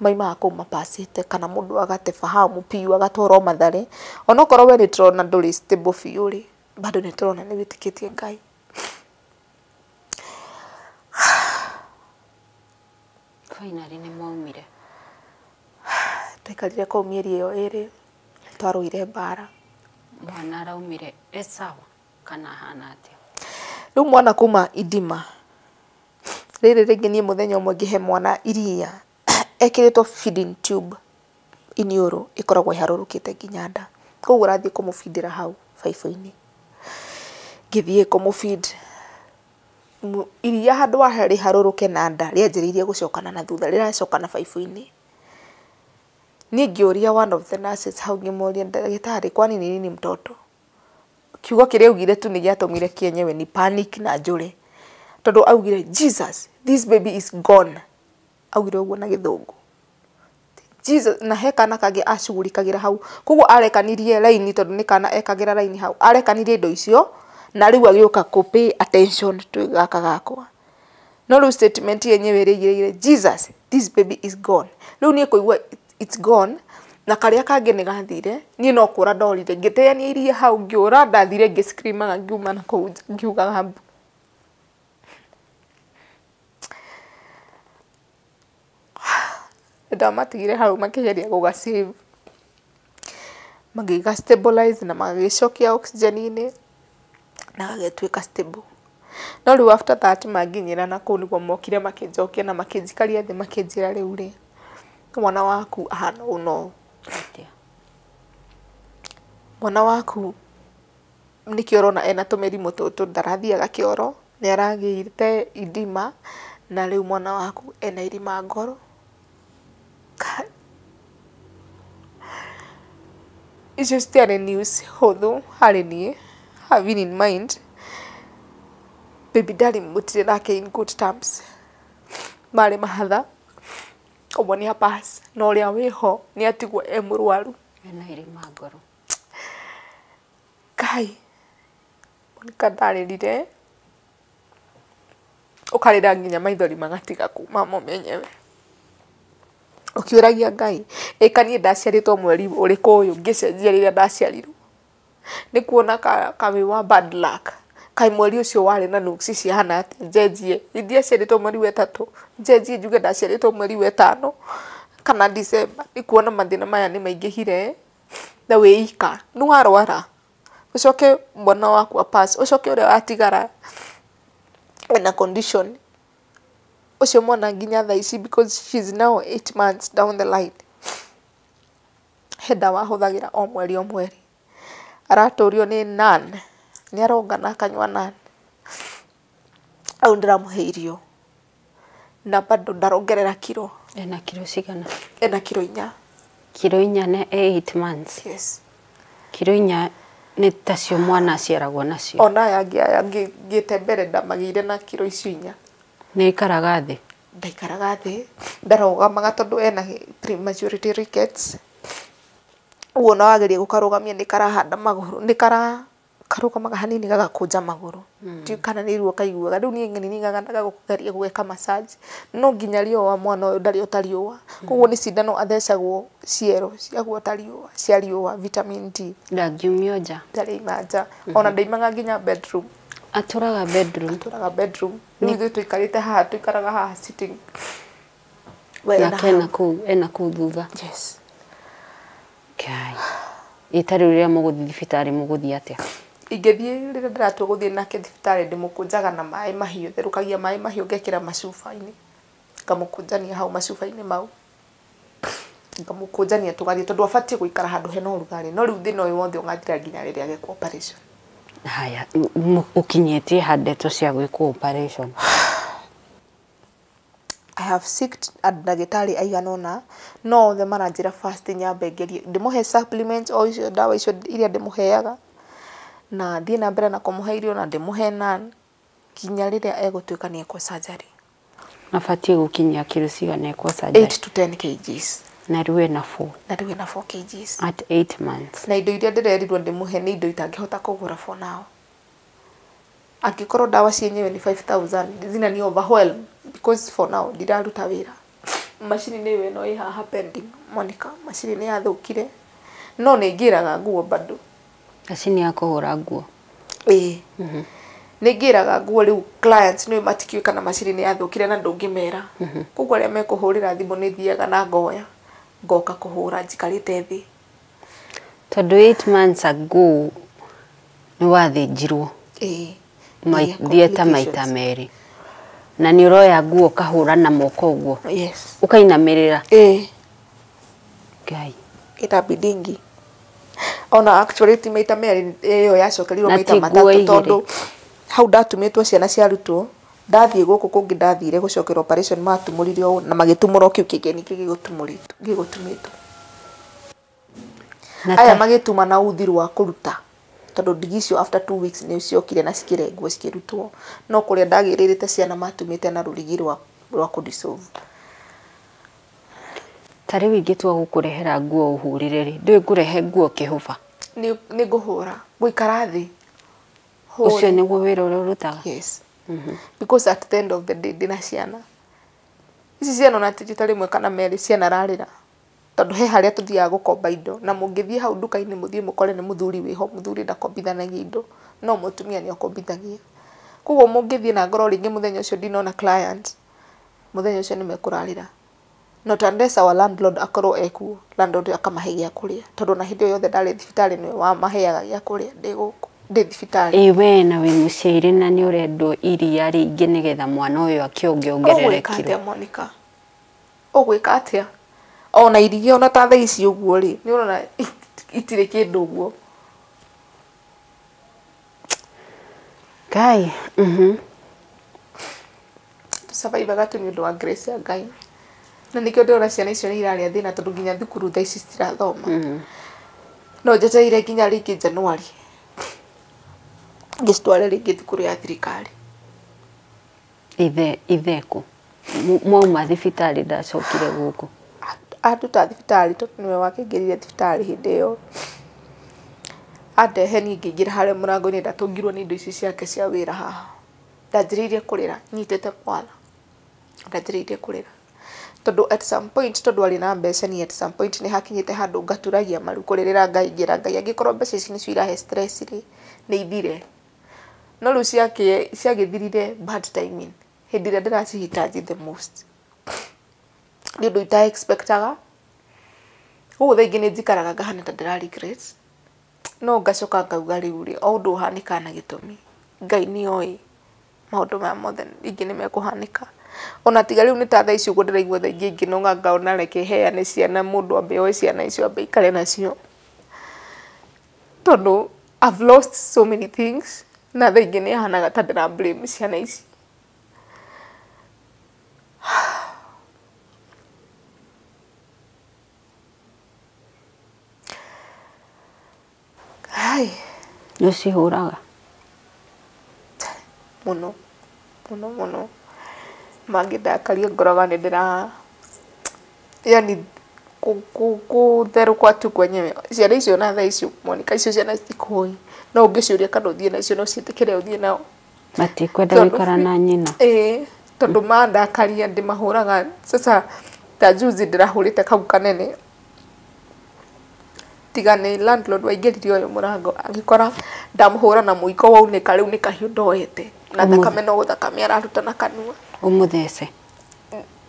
maima kũ mapasite kana mũndũ agate fahamu piu agatwarwo Mathare onokorwo we nĩ tũrona ndũrĩ stable biũ rĩ bado nĩ tũrona nĩ wĩtĩkĩtie Ngai finally nĩ maumire taikarire kũu mĩeri ĩyo ĩrĩ twarũire mbara mwana araumire sawa kana hana atĩa rĩu mwana kuma Idima rĩrĩ rĩngĩ niĩ mũthenya ũmwe ngĩhe mwana iria ekĩrĩtwo feeding tube iniũrũ ĩkoragwo ĩharũrũkĩte nginya nda koguo rathiĩ kũmũfindĩra hau baibũ-inĩ ngĩthiĩ kũmũfeed iria handũ harĩ harũrũke na nda rĩanjĩrĩirie gũcokana na thutha rĩracokana baibũ-inĩ niĩ ngĩũria one of the nurses hau ngĩmũria ndagĩtarĩ kwani nĩ nini mtoto kiugo kĩrĩa augire tu nĩ gĩatũmire kĩenyewe ni panic na njũre tondu augire Jesus this baby is gone augire ũguo na gĩthũngũ Jesus na he kana kangĩ acugurikagira hau koguo arekanirie raini tondu nĩ kana ekagira raini hau arekanirie indo icio na rĩu agĩũka kũ pay attention twĩ gaka gakwa no rĩu statement yenyewe ĩrĩgire Jesus this baby is gone rĩu niĩ kũigua it's gone na karĩa kangĩ nĩ gathire niĩ no kũra ndorire ngĩteania iria hau ngĩũra ndathire ngĩscreamaga ngiuma na kũu ngiugaga mbu ndamatigire hau makĩgeria gũgasave magĩga stabilize na magĩcokia oxygen-inĩ na gagĩtuĩka stable no rĩu after that manginyĩra na kũu nĩguo mokire makĩnjokia na makĩnjikaria thĩ makĩnjĩra rĩu rĩ mwana waku ahana ũno mwana waku nĩkĩo ũrona ena tũmĩrimũ tũtũ ndarathiaga kĩoro nĩ aragĩte Idima na rĩu mwana waku ena irima ngoro icio citiarĩ news hũthũ harĩ niĩ having in mind baby daddy mũtirĩ nake in good terms marĩ mahatha ũmwe nĩ apass na ũrĩa wĩho nĩ atigwo e mũrwaru ena irima ngoro Ngai monika ndarĩrire ũkarĩra nginya maithori magatiga kuma mo menyewe ũkĩũragia Ngai ĩkanie ndaciarĩtwo mweri ũrĩkũ ũyũ ngĩcenjia rĩrĩa ndaciarirwo nĩ kuona kawĩ wa bad luck kai mweri ũcio warĩ na nuksi cihana atĩ njenjie idia ciarĩtwo mweri wa ĩtatũ njenjie njuge ndaciarĩtwo mweri wa ĩtano kana December nĩ kuona mathĩna maya nĩ maingĩhire na wĩika nĩ warwara ucoke mwana waku apass ucoke ũrĩa watigara ena condition ucio mwana nginya thaa ici because she's now 8 months down the line henda wahũthagĩra o mweri aratũrio nĩ nan nĩ arongana akanyua nan au ndĩramũhe irio na bado ndarongerera kiro ena kiro cigana ena kiro 4 kiro 4 na 8 months yes kiro 4 nĩ tacio mwana aciaragwo nacio ona yangĩte mbere ndamagĩire na kiro icio 4 nĩ ikaraga thĩ ndaikaraga thĩ ndarogamaga tondu ena prematurely rickets uona wageria gũkarũgamia nĩ karahanda magũrũ nĩ karũgamaga hanini gagakunja magũrũ ti kana nĩ ruo kaiguaga rĩu niĩ ng'eni nigaganaga gũkũgeria gwĩka massage no nginya riũa mwana ũyũ ndarĩ ũtariũa koguo nĩ cindano athecagwo ciero ciaguo tariũa cia riũa vitamin D ndagiumio nja ndarĩ nanja ona ndaimaga nginya bedroom atũraga bedroom rĩu ithuĩ tũikarĩte haha tũikaraga haha sitting nake ena kũu thutha yes kai itarĩ rĩrĩa mũgũthiĩ thibitarĩ mũgũthiĩ atĩa ingĩthiĩ rĩrĩa ndĩratua gũthiĩ nake thibitarĩ ndĩmũkũnjaga na maĩ mahiũ therũkagia maĩ mahiũ ngekĩra macuba-inĩ ngamũkũnjania hau macuba-inĩ mau ngamũkũnjania tũgathiĩ tondũ abatiĩ gũikara handũ hena ũrugarĩ no rĩu thĩna ũyũ wothe ũgathira nginya rĩrĩa agekwo operation haya ũkinyĩtie ha ndeto cia gwĩkwo operation I have seeked ndagĩtarĩ aigana ũna no othe maranjĩra first nyambe ngerie ndĩmũhe supplement o icio ndawa icio iria ndĩmũheaga na thiĩ na mbere na kũmũhe irio na ndĩmũhe none kinya rĩrĩa egũtuĩka nĩ ekwo surgery abatiĩ gũkinyia kilo cigana ekwo surgery 8 to 10 kgs na rĩu ena 4 kgs at 8 months na indo iria ndĩrerirwo ndĩmũhe nĩ indo itangĩhota kũgũra for now angĩkorwo ndawa cienyewe nĩ 5000 zina ni overwhelm because for now ndiraruta wĩra macini nĩ ĩyo ĩno ĩ haha pending Monica macini nĩ yathũkire no nĩ ngĩraga nguo bado macini ya kũhũra nguo nĩ ngĩraga nguo rĩu clients nĩ matikĩũĩ kana macini nĩ yathũkire na ndũngĩmera koguo arĩa mekũhũrĩra thimũ nĩ thiaga na ngoya ngoka kũhũra njikarĩte thĩ tondũ 8 months ago nĩ wathĩnjirwo thieta maita merĩ na nĩ ũroya nguo kahũra na moko ũguo yes ũkainamĩrĩra Ngai itabidingi ona actually ti maita merĩ ĩyo yacokerirwo maita matatũ tondũ hau ndatumĩtwo ciana ciarutwo ndathiĩ gũkũ kũngĩ ndathire gũcokera operation matumũririo na magĩtumũrwo kĩu kĩgeni gĩgũtumĩtwo aya magĩtuma na uthi rwa kũruta tondũ ndigi icio after 2 weeks nĩ ciokire na cikĩrengwo cikĩrutwo no kũrĩa ndagĩrĩrĩte ciana matumĩte na rũrigi rwa kũdissolve tarĩ ingĩtua gũkũrehera nguo ũhũrĩre rĩ ndũĩ ngũrehe nguo kĩhũba nĩ ngũhũra gũikara thĩ ũcio nĩguo wĩra ũrĩa ũrutaga yes because at the end of the day ndĩna ciana ici ciana ona tita rĩmwe kana merĩ ciana rarĩra tondũ he harĩa tũthiaga gũkomba indo na mũngĩthiĩ hau nduka-inĩ mũthiĩ mũkore nĩ mũthuri wĩho mũthuri ndakombithanagia indo no mũtumia nĩ akombithagia koguo mũngĩthiĩ na ngoro rĩngĩ mũthenya ũcio ndinona client mũthenya ũcio nĩ mekũrarĩra not unless our landlord akorwo ekuo landlord akamahe gĩa kũrĩa tondũ na hĩndĩ yothe ndarĩ thibitarĩ nĩ wamaheaga gĩa kũrĩa ndĩ gũkũ ndĩ thibitarĩ we na wĩ mũciari na nĩ ũrendwo iria rĩingĩ nĩgetha mwana ũyũ akĩongerere kiro Monica ũgwĩka atĩa ona iria ona ta thaa ici ũguo rĩ nĩ ũrona itirĩ kĩndũ ũguo Ngai tũsurvivaga tu nĩ ũndũ wa grace ya Ngai na nĩkĩo ndĩrona ciana icio nĩ irarĩa thĩna tondũ nginya thukuru thaa ici citirathoma no njetereire nginya rĩngĩ Januari ngĩcitware rĩngĩ thukuru ya thirikari itheku mwauma thibitarĩ ndacokire gũkũ anduta thibitarĩ tondũ nĩwe wakĩingĩrire thibitarĩ hĩndĩ ĩyo andehe niĩ ngĩingĩra harĩa mũrango-inĩ ndatũngirwo nĩ indo ici ciake cia wĩra haha ndanjĩrĩirie kũrĩra nyitĩte mwana ndanjĩrĩirie kũrĩra tondũ at some point tondũ arĩ na mbeca ni at some point nĩ hakinyĩte handũ ngaturagia maru kũrĩrĩra ngaingĩra Ngai angĩkorwo mbeca ici nĩcio irahe stress rĩ nĩ ithire no rĩu ciagĩthirire bad timing hĩndĩ ĩrĩa ndĩracihitaji the most nĩ ũndũ ita expectaga ũguo thaa ingĩ nĩ njikaraga ngahana ta ndĩra regret no ngacoka ngauga rĩu rĩ o ũndũ ũhanĩka na gĩtũmi Ngai nĩ oĩ maũndũ maya mothe ingĩ nĩ mekũhanĩka ona tiga rĩu nĩ ta thaa ici ũguo ndĩraigua thaa ingĩ ngĩnoga ngaona reke heane ciana mũndũ ambe oe ciana icio ambe ikare nacio tondũ I've lost so many things na thaa ingĩ nĩ hanaga ta ndĩra blame ciana ici Hai nĩ cihũraga mũno mangĩ ndakaria ngoraga nĩ ndĩra yani kutherukwa tu kwenyewe ciana icio na thaa icio Monica icio ciana citikui no ungiciuria kana uthie nacio no citikire uthie nao matikwenda gukora na nyina tondu mandakaria ndimahuraga sasa ta juzi ndirahurite kau kanene tigane landlord waingiririo uyu murango agikora ndamuhura na muiko waunika riu ni kahiu ndoete na thakame no guthakame araruta na kanua umuthece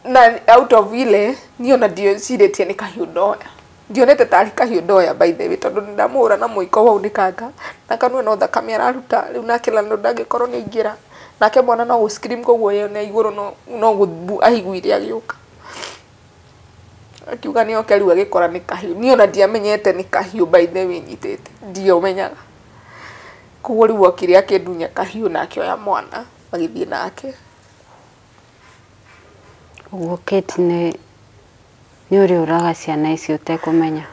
na out of ile niona ndio ciretie ni kahiu ndoya ndionete tari kahiu ndoya by the way tondu ndamuhura na muiko waunikanga na kanua no thakame araruta riu nake landlord ndagikorwo ni ingira nake mwana no scream koguo ye na iguru no guthu ahiguire agiuka Akiuga ni okeriu agikora ni kahiu niona ndiamenyete ni kahiu by the way nyitete ndio menyaga koguo riu okire akindunya kahiu nake oya mwana agithie nake uguo Kate ni uri uraga ciana icio utekumenya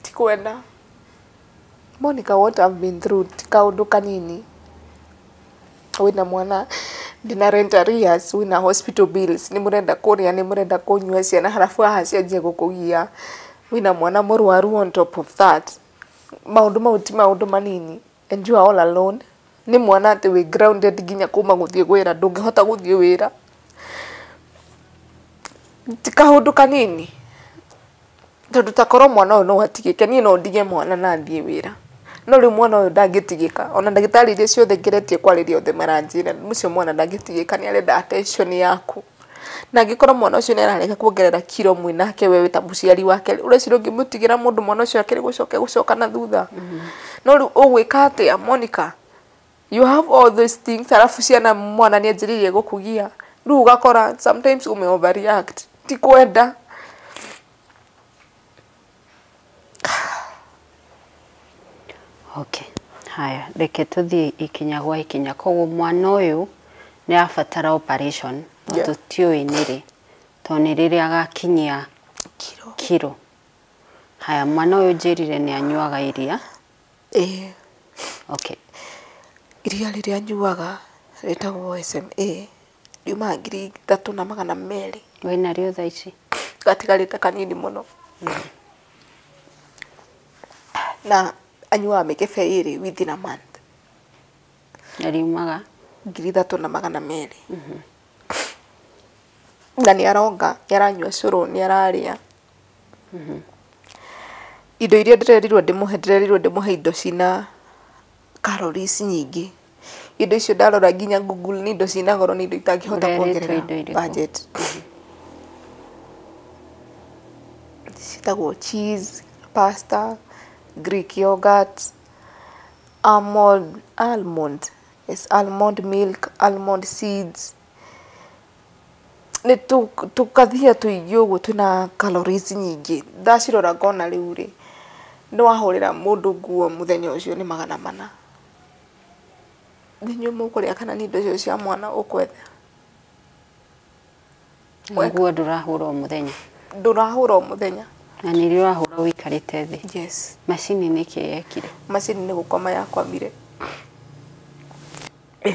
tikwenda Monica what I've been through kaundu kanini wina mwana ndina rent arrears wina hospital bills ni murenda kuria ni murenda kunyua ciana harafu aha cianjie gukugia wina mwana murwaru on top of that maundu mauti maundu manini and you are all alone ni mwana ati we grounded ginya kuma guthie gwira ndungihota guthie wira tikaundu kanini tondu takoro mwana uyu no atigike ni no ndige mwana na thie wira no ri mwana uyu ndagitigika ona ndagitari iria ciothe ngeretie kwariria othe maranjira mucio mwana ndagitigika ni arenda attention yaku na ngikora mwana ucio ni arareka kuongerera kilo mwinake wewe ta muciari wake ureciro ngimutigira mundu mwana ucio akiri gucoka na thutha no ri ugwika atia Monica you have all these things arafu ciana mwana ni anjiririe gukugia riu ugakora sometimes ume overreact tikwenda Okay. Haya, reke tuthie ikinya gwa ikinya koguo mwana uyu ni abatara operation no tutiui niri to ni riria agakinyia kiro. Haya, mwana uyu njirire ni anyuaga iria okay iria riria anyuaga retagwo SMA riuma 3,200 wina rio thaa ici gatigarite kanini muno na anyua mikebe iri within a month ariumaga 3,200 na ni aronga yaranyua curu ni araria indo iria ndirerirwo ndimuhe indo cina calories nyingi indo icio ndarora nginya Google ni indo cina goro ni indo itangihota kuongerera budget citagwo cheese pasta Greek yogurt, almond milk, almond seeds. Ni tukathia tuingĩ ũguo twina calories nyingĩ ndacirora ngona rĩu rĩ nĩ wahũrĩra mũndũ nguo mũthenya ũcio nĩ 400 nĩ mũkũrĩa kana nĩ indo icio cia mwana ũkwetha nguo ndũrahũra mũthenya na nĩ rĩo wahũra wikarĩte thĩ yes macini nĩ kĩ yekire macini nĩ gũkoma yakwamire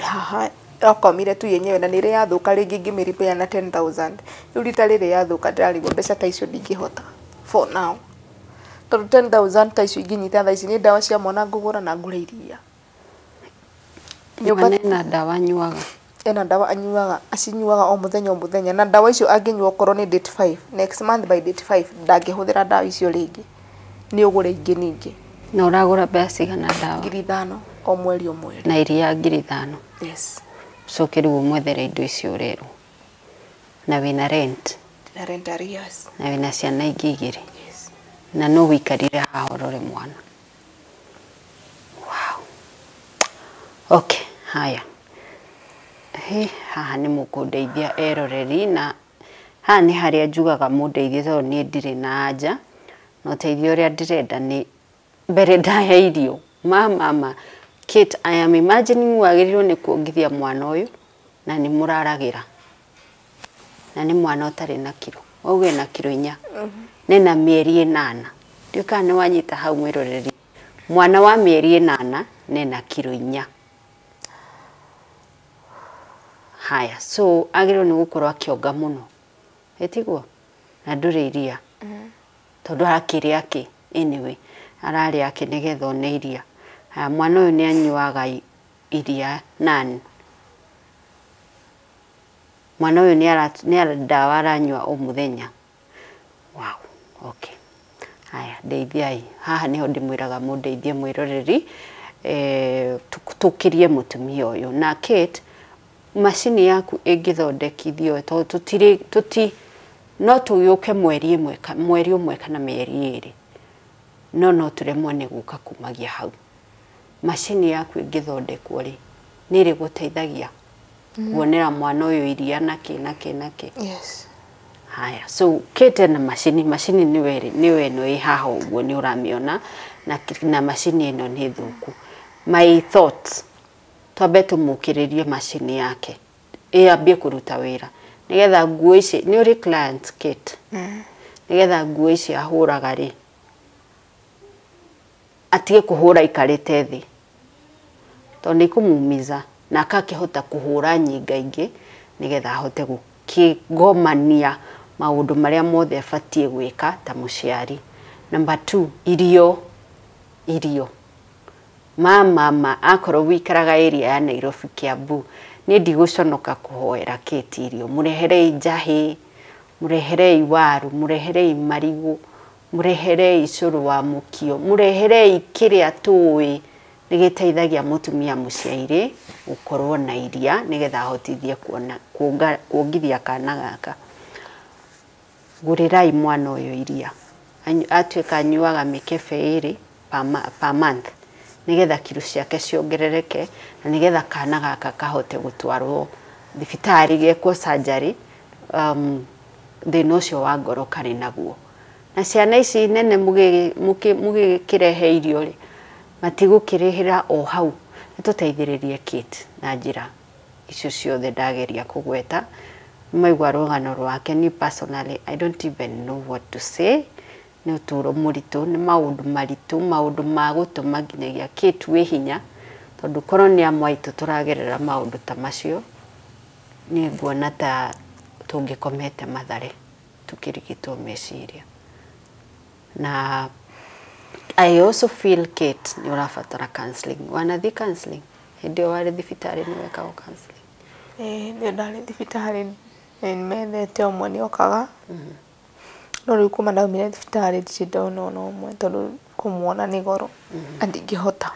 haha yakwamire tu yenyewe na nĩrĩ yathũka rĩngĩ ngĩmĩrepair na 10,000 rĩu rita rĩrĩ yathũka ndarigwo mbeca ta icio ndingĩhota for now tondũ 10,000 ta icio ingĩnyita thaa ici nĩ ndawa cia mwana ngũgũra na ngũre iria nyũmba ena ndawa anyuaga ena ndawa anyuaga acinyuaga o muthenya na ndawa icio angĩnyua okorwo ni date 5 next month by date 5 ndangĩhũthĩra ndawa icio rĩngĩ ni ũgũre ingĩ ningĩ na ũragũra mbeca cigana ndawa 5,000 o mweri o mweri na iria 5,000 yes coke rĩu ũmwethere indo icio ũrerwo na wĩna rent arrears na wĩna ciana ingĩ igĩrĩ yes na no wikarire haha ũrore mwana wow okay haya haha nĩ mũkũndeithia eroreri na haha nĩ harĩa njugaga mũndeithie tondũ niĩ ndirĩ na anja na ũteithio ũrĩa ndĩrenda nĩ mbere ndaya irio mama Kate I am imagining wagĩrĩirwo nĩ kuongithia mwana ũyũ na nĩ mũraragĩra na nĩ mwana ũtarĩ na kiro auge na kiro 4 nĩ na mĩeri 8 ndiũ kana nĩ wanyita hau mwĩroreri mwana wa mĩeri 8 nĩ na kiro 4 haya so agiro ni gukorwo akionga muno etiguo na ndure iria tondu akiri ake anyway arari ake nigetha one iria mwana uyu ni anyuaga iria nani mwana uyu ni ndawa aranyua o muthenya wow okay haya ndeithiai haha niho ndimwiraga mundeithie mwiroreri tukirie mutumia uyu na Kate machine yaku ingithondekithio to tuti no tuyuke mweri umwe kana mieri iri no turemwo ni guka kumagia hau machine yaku ingithondekwo ri niri guteithagia kuonera mwana uyu iria nake yes haya so Kate na machine niwe no ihaha uguo ni uramiona na machine ino ni thuku my thoughts twabe tumukiririe machine yake ambie kuruta wira nigetha nguo ici ni uri client Kate nigetha nguo ici ahuraga ri atige kuhura ikarite thi to ni kumumiza na akakihota kuhura nyingaingi nigetha ahote gukigomania maundu maria mothe afatie gwika ta muciari. Number 2 irio mama akoro wikaraga area ya Nairobi Kiambu ni ndiguconoka kuhoera Kate irio mureherei njahi mureherei waru mureherei marigu mureherei curu wa mukio mureherei kiria tui nigiteithagia mutumia muciaire gukorwo na iria nigetha ahotithie kuona kuongithia kana gaka gurirai mwana uyu iria atuika anyuaga mikebe iri per month nigetha kilo ciake ciongerereke na nigetha kana gaka kahote gutwarwo thibitari gekwo surgery thina ucio wa ngoro kari naguo na ciana ici nene mugikirehe irio ri matigukirihira o hau nituteithiririe Kate na njira icio ciothe ndageria kugweta maigwa rugano rwake ni personally I don't even know what to say ni uturo muritu ni maundu maritu maundu ma gutuma nginyagia Kate we hinya tondu korwo ni amwaitu turagerera maundu ta macio ni nguona ta tungikomete mathare tukirigitwo meciria na I also feel Kate ni urafatara counseling wanathi counseling hindi wari thibitari ni weka counseling ni ndari thibitari methete omwe ni okaga no riu kuma ndaumire thibitari ndicindona no omwe tondu kumuona ni goro andingihota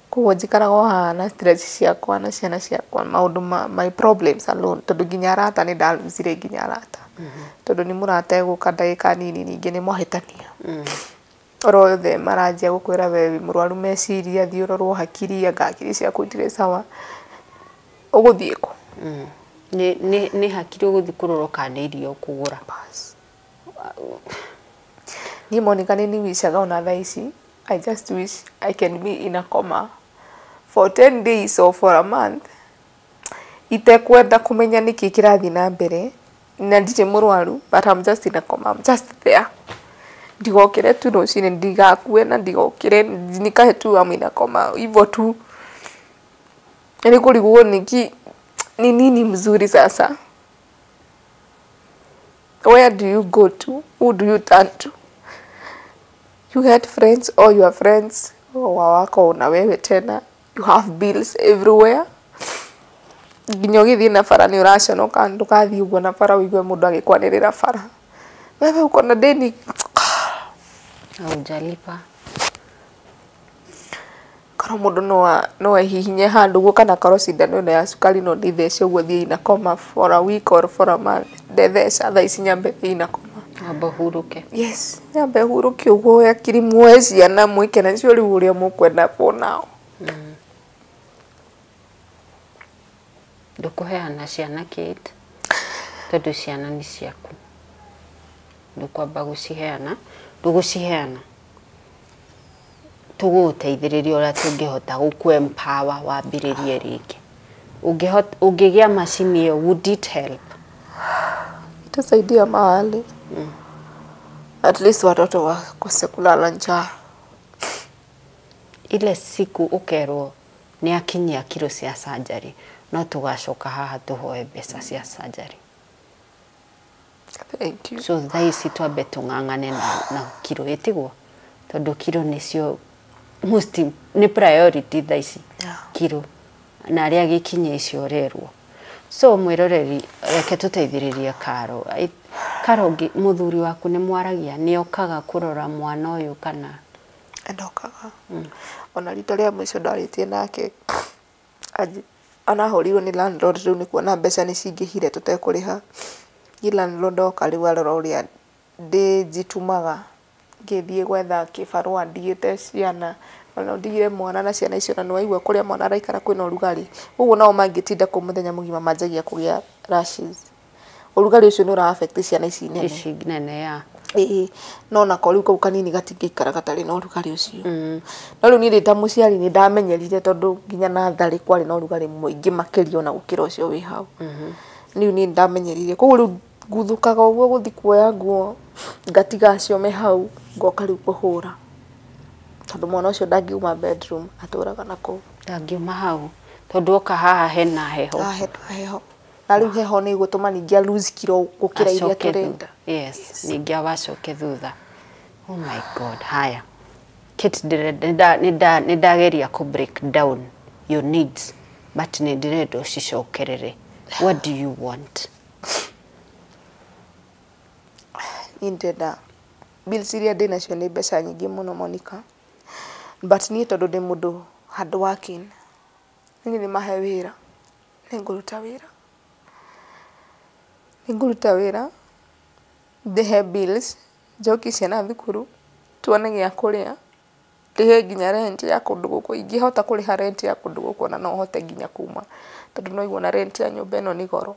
kuo njikaraga haha na stress ciakwa na ciana ciakwa maundu my problems alone tondu nginya arata ni ndaluzire nginya arata tondu ni murata eguka ndagika nini ningi ni mwahitania orothe maranjia gukwira we murwaru meciria thiororwo hakiri agakiri ciaku ndire sawa uguthieko ni hakiri uguthi kuroroka ni irio kugura bas ni Monica ni wishaga ona thaici I just wish I can be in a coma for 10 days or for a month itekwenda kumenya niki kirathi na mbere na ndije murwaru but I'm just in a coma I'm just there ndigokire tu rucini ndigakue na ndigokire nikahe tu I'm in a coma hivyo tu yani kuliguo niki ni nini mzuri sasa where do you go to who do you turn to you had friends or your friends wako na wewe tena you have bills everywhere ginyogithi na fara ni uraconoka ndukathi ugo na fara uigwe mundu agikwanirira fara wewe uko na deni au jalipa karo mundu no hihinye handu guka na karo cindano na ya sukari no ndithece uguo thie ina coma for a week or for a month ndetheca thaa ici nyambe ina coma amba huruke yes nyambe huruke uguo ya kiri mwezi na mwike na cio riu uria mukwenda ponao ndukuheana ciana Kate tondu ciana ni ciaku ndukwamba guciheana nduguciheana tuguteithiriria uria tungihota guku empower wambiririe riki ungigia machine iyo would it help itasaidia mahali at least watoto wakose kulala njaa ile siku ukerwo ni akinyia kiro cia surgery no tugacoka haha tuhoe mbeca cia surgery. Thank you. So thaisi twambe tung'ang'ane na kiro itigwo tondu kiro nicio most ni priority thaisi. Kiro na aria gikinye icio rerwo. So mwiroreri reke tuteithiririe Karo muthuri waku ni mwaragia ni okaga kurora mwana uyu kana endokaga ona rita ria mwico ndaritie nake anahorirwo ni landlord riu ni kuona mbeca ni cingihire tutekuriha ni landlord oka riu arora uria ndijitumaga ngithie gwetha kibarua ndiite ciana ona ndigire mwana na ciana icio na nwaigua kuria mwana araikara kwina urugari uguo nao mangitinda ku muthenya mugima manjagia kugia rashes urugari ucio nura affect ciana ici nene ya no na koriu kau kanini gatingikara gatari na urugari ucio no riu ni rita muciari ni ndamenyerire tondu nginya na thari kwari na urugari muingi makirio na gukira ucio wi hau riu ni ndamenyerire koguo riu nguthukaga uguo guthi kuoya nguo ngatiga ciome hau ngoka riu kuhura tondu mwana ucio ndangiuma bedroom aturaga nako ndangiuma hau tondu oka haha hena heho na riu heho ni gutuma ningia lose kilo gukira iria turenda. Yes, ningia wacoke thutha. Oh my god, haya. Kit nidageria ku break down your needs but nidirendo cicokerere. What do you want? Indeda bills iria ndina cio ni mbeca nyingi muno Monica, but ni tondu ndi mundu hard working ni mahe wira ni nguruta wira ndihe bills njoki ciana thukuru tuone gia kuria ndihe nginya rent ya kundu guku ingihota kuriha rent ya kundu guku na no hote nginya kuma tondu no igona rent ya nyumba ino ni goro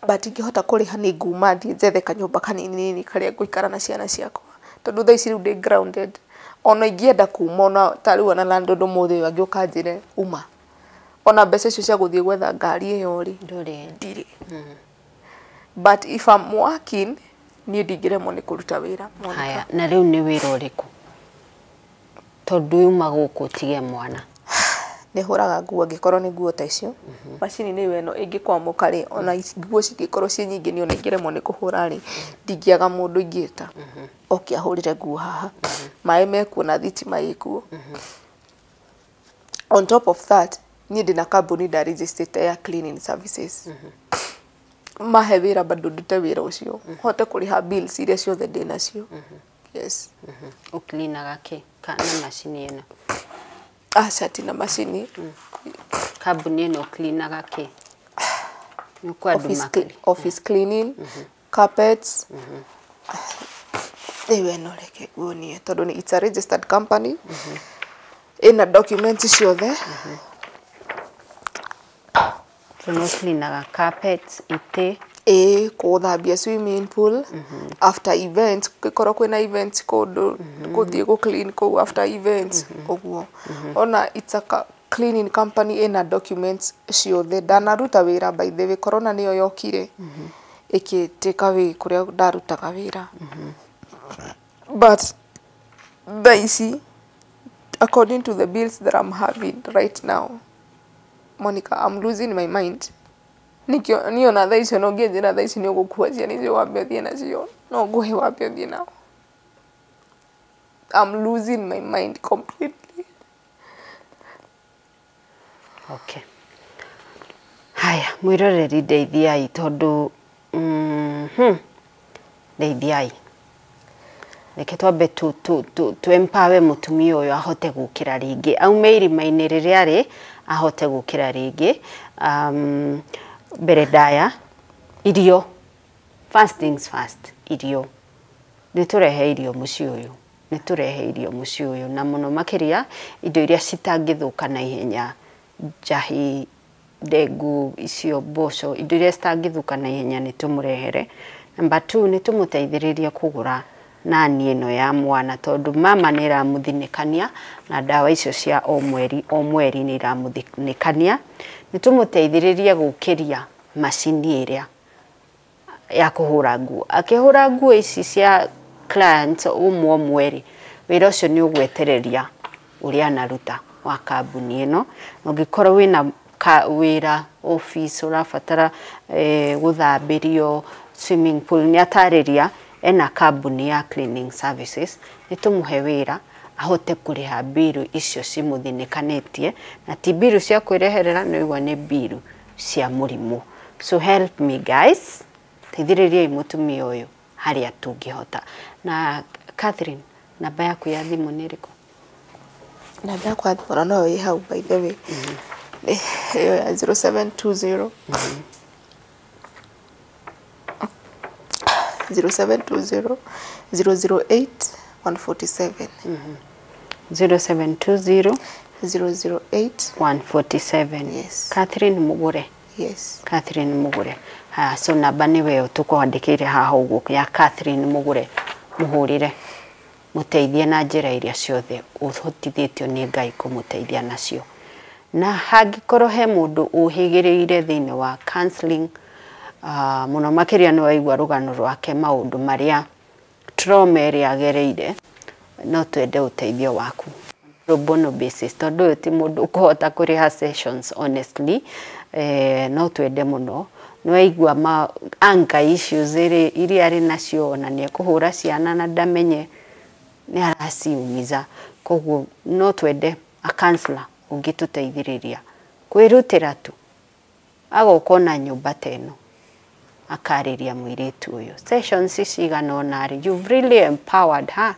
but ingihota kuriha ni nguma thie njethe kanyumba kanini karia nguikara na ciana ciakwa tondu thaa ici riu ndi grounded ona ingienda kuma ona tari wana landlord muthe agioka njire uma ona mbeca icio cia guthie gwetha ngari iyo ri ndire but if I'm working ni ndigiremwo ni kuruta wira. Haya na riu ni wira uriku tondu uma guku tige mwana ni huraga nguo ngikorwo ni nguo ta icio macini ni weno ingikwamuka ri ona nguo cingikorwo ci nyingi ni ona ingiremwo ni kuhura ri ndingiaga mundu ingita okia hurire nguo haha mai mekuo na thitima ikuo. On top of that ni ndina company da registered ya cleaning services mahe wira bado ndute wira ucio hote kuriha bills iria ciothe ndina cio. Yes. Uklinaga ki kana machine ino shati na machine company ino uklinaga ki office cleaning carpets ewe no reke guonie tondu ni it's a registered company ina documents ciothe no cleanaga carpets ite kuthambia swimming pool after events gikoro kwina events kundu kuthie go clean ko after events oguo ona it's a cleaning company ina documents ciothe ndanaruta wira by the way corona niyo yokire ikiteka wi kuria ndarutaga wira but daisy according to the bills that I'm having right now Monica, I'm losing my mind. Niyo na thaisho no ngenjira thaisho ni ugukua ciana icio wambe thie nacio no nguhe wambe thie nao. I'm losing my mind completely. Okay. Haya, mwiroreri ndeithiai tondu ndeithiai. Reke twambe tu empower mutumia uyu ahote gukira ringi aume irima-ini riria ari ahote gukira ringi mbere ndaya irio first things first irio niturehe irio mucii uyu na muno makiria indo iria citangithuka na ihenya njahi ndengu icio mboco indo iria citangithuka na ihenya nitumurehere. Number 2 nitumuteithiririe kugura nani ino ya mwana tondu mama ni ramuthinikania na dawa icio cia o mweri ni ramuthinikania nitumuteithiririe gukiria machine iria ya kuhura nguo akihura nguo ici cia clients mweri wira ucio ni ugwetereria uria naruta wa kambuni ĩno. Ũngĩkorwo wĩna wĩra office ũrabatara gũthambĩrio swimming pool, nĩ atarĩria ena kambuni ya cleaning services, nĩ tũmũhe wĩra ahote kũrĩha biru icio cimũthinikanĩtie, na ti biru cia kwĩreherera, no igua nĩ biru cia mũrimũ. So help me guys, teithĩrĩriai mũtumia ũyũ harĩa tũngĩhota. Na Catherine, namba yaku ya thimũ nĩ ĩrĩkũ? Namba yakwa ya thimũ no ĩ hau by the way. Ĩyo ya 0720 0720 008 147. 0720 008 147. Yes. Catherine Mugure. Yes. Catherine Mugure. So namba nĩ we tũkwandĩkĩire haha ũguo ya Catherine Mugure. Mũhũrĩre, mũteithie na njĩra iria ciothe ũhotithĩtio nĩ Ngai kũmũteithia nacio. Na hangĩkorwo he mũndũ ũhĩgĩrĩire thĩinĩ wa counseling, mũno makĩria nĩ waigua rũgano rwake maũndũ marĩa trauma ĩrĩa agereire, no twende ũteithio waku pro bono basis, tondũ ũyũ ti mũndũ ũkũhota kũrĩha sessions honestly. No twende mũno, nĩ waigua anga issues iria arĩ nacio, na nĩ ekũhũra ciana na ndamenye nĩ araciumiza. Koguo no twende a counselor ũngĩtũteithĩrĩria kwĩrutĩra tu, agoka na nyũmba ta ĩno akarĩria mũirĩtu ũyũ sessions cigana ona rĩ, you've really empowered her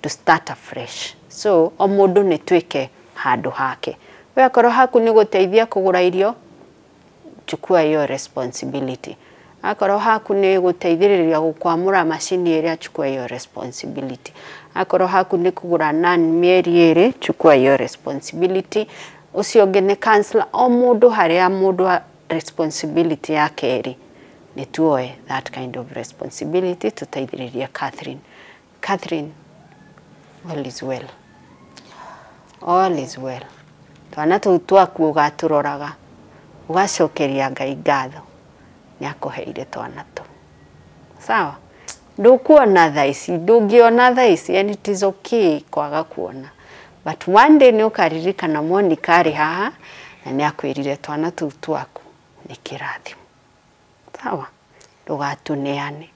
to start afresh. So o mũndũ nĩ twĩke handũ hake. We akorwo haku nĩ gũteithia kũgũra irio, chukua hiyo responsibility. Akorwo haku nĩ gũteithĩrĩria gũkwamũra macini ĩrĩa, chukua hiyo responsibility. Akorwo haku nĩ kũgũra nan mĩeri ĩrĩ, chukua hiyo responsibility. Ũcio ũngĩ nĩ counselor, o mũndũ harĩa mũndũ responsibility yake ĩrĩ, nĩ tuoe that kind of responsibility tũteithĩrĩrie Catherine. Catherine, all is well. All is well. Twana tũu twaku ũgatũroraga, ũgacokeria Ngai ngatho, nĩ akũheire twana tũu. Sawa? Ndũkuona thaa ici, ndũngĩona thaa ici, and it is okay kwaga kuona. But one day nĩ ũkaririkana Monica arĩ haha, na nĩ akwĩrire twana tũu twaku nĩ kĩrathimo. Sawa? Ndũgatũneane.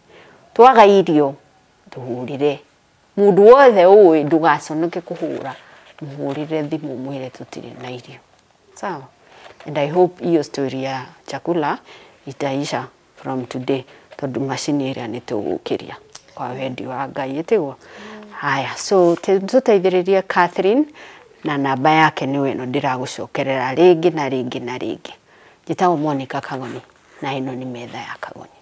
Twaga irio, tũhũrĩre. Mũndũ wothe ũĩ ndũgaconoke kũhũra, mũhũrĩre thimũ mwĩre tũtirĩ na irio. Sawa? And I hope hiyo story ya chakula itaisha from today, tondũ macini ĩrĩa nĩ tũgũkĩria kwa wendi wa Ngai ĩtigwo. Haya, so tũteithĩrĩrie Catherine, na namba yake nĩ ĩno ndĩragũcokerera rĩngĩ na rĩngĩ na rĩngĩ. Njĩtagwo Monica Kagoni, na ĩno nĩ Metha ya Kagoni.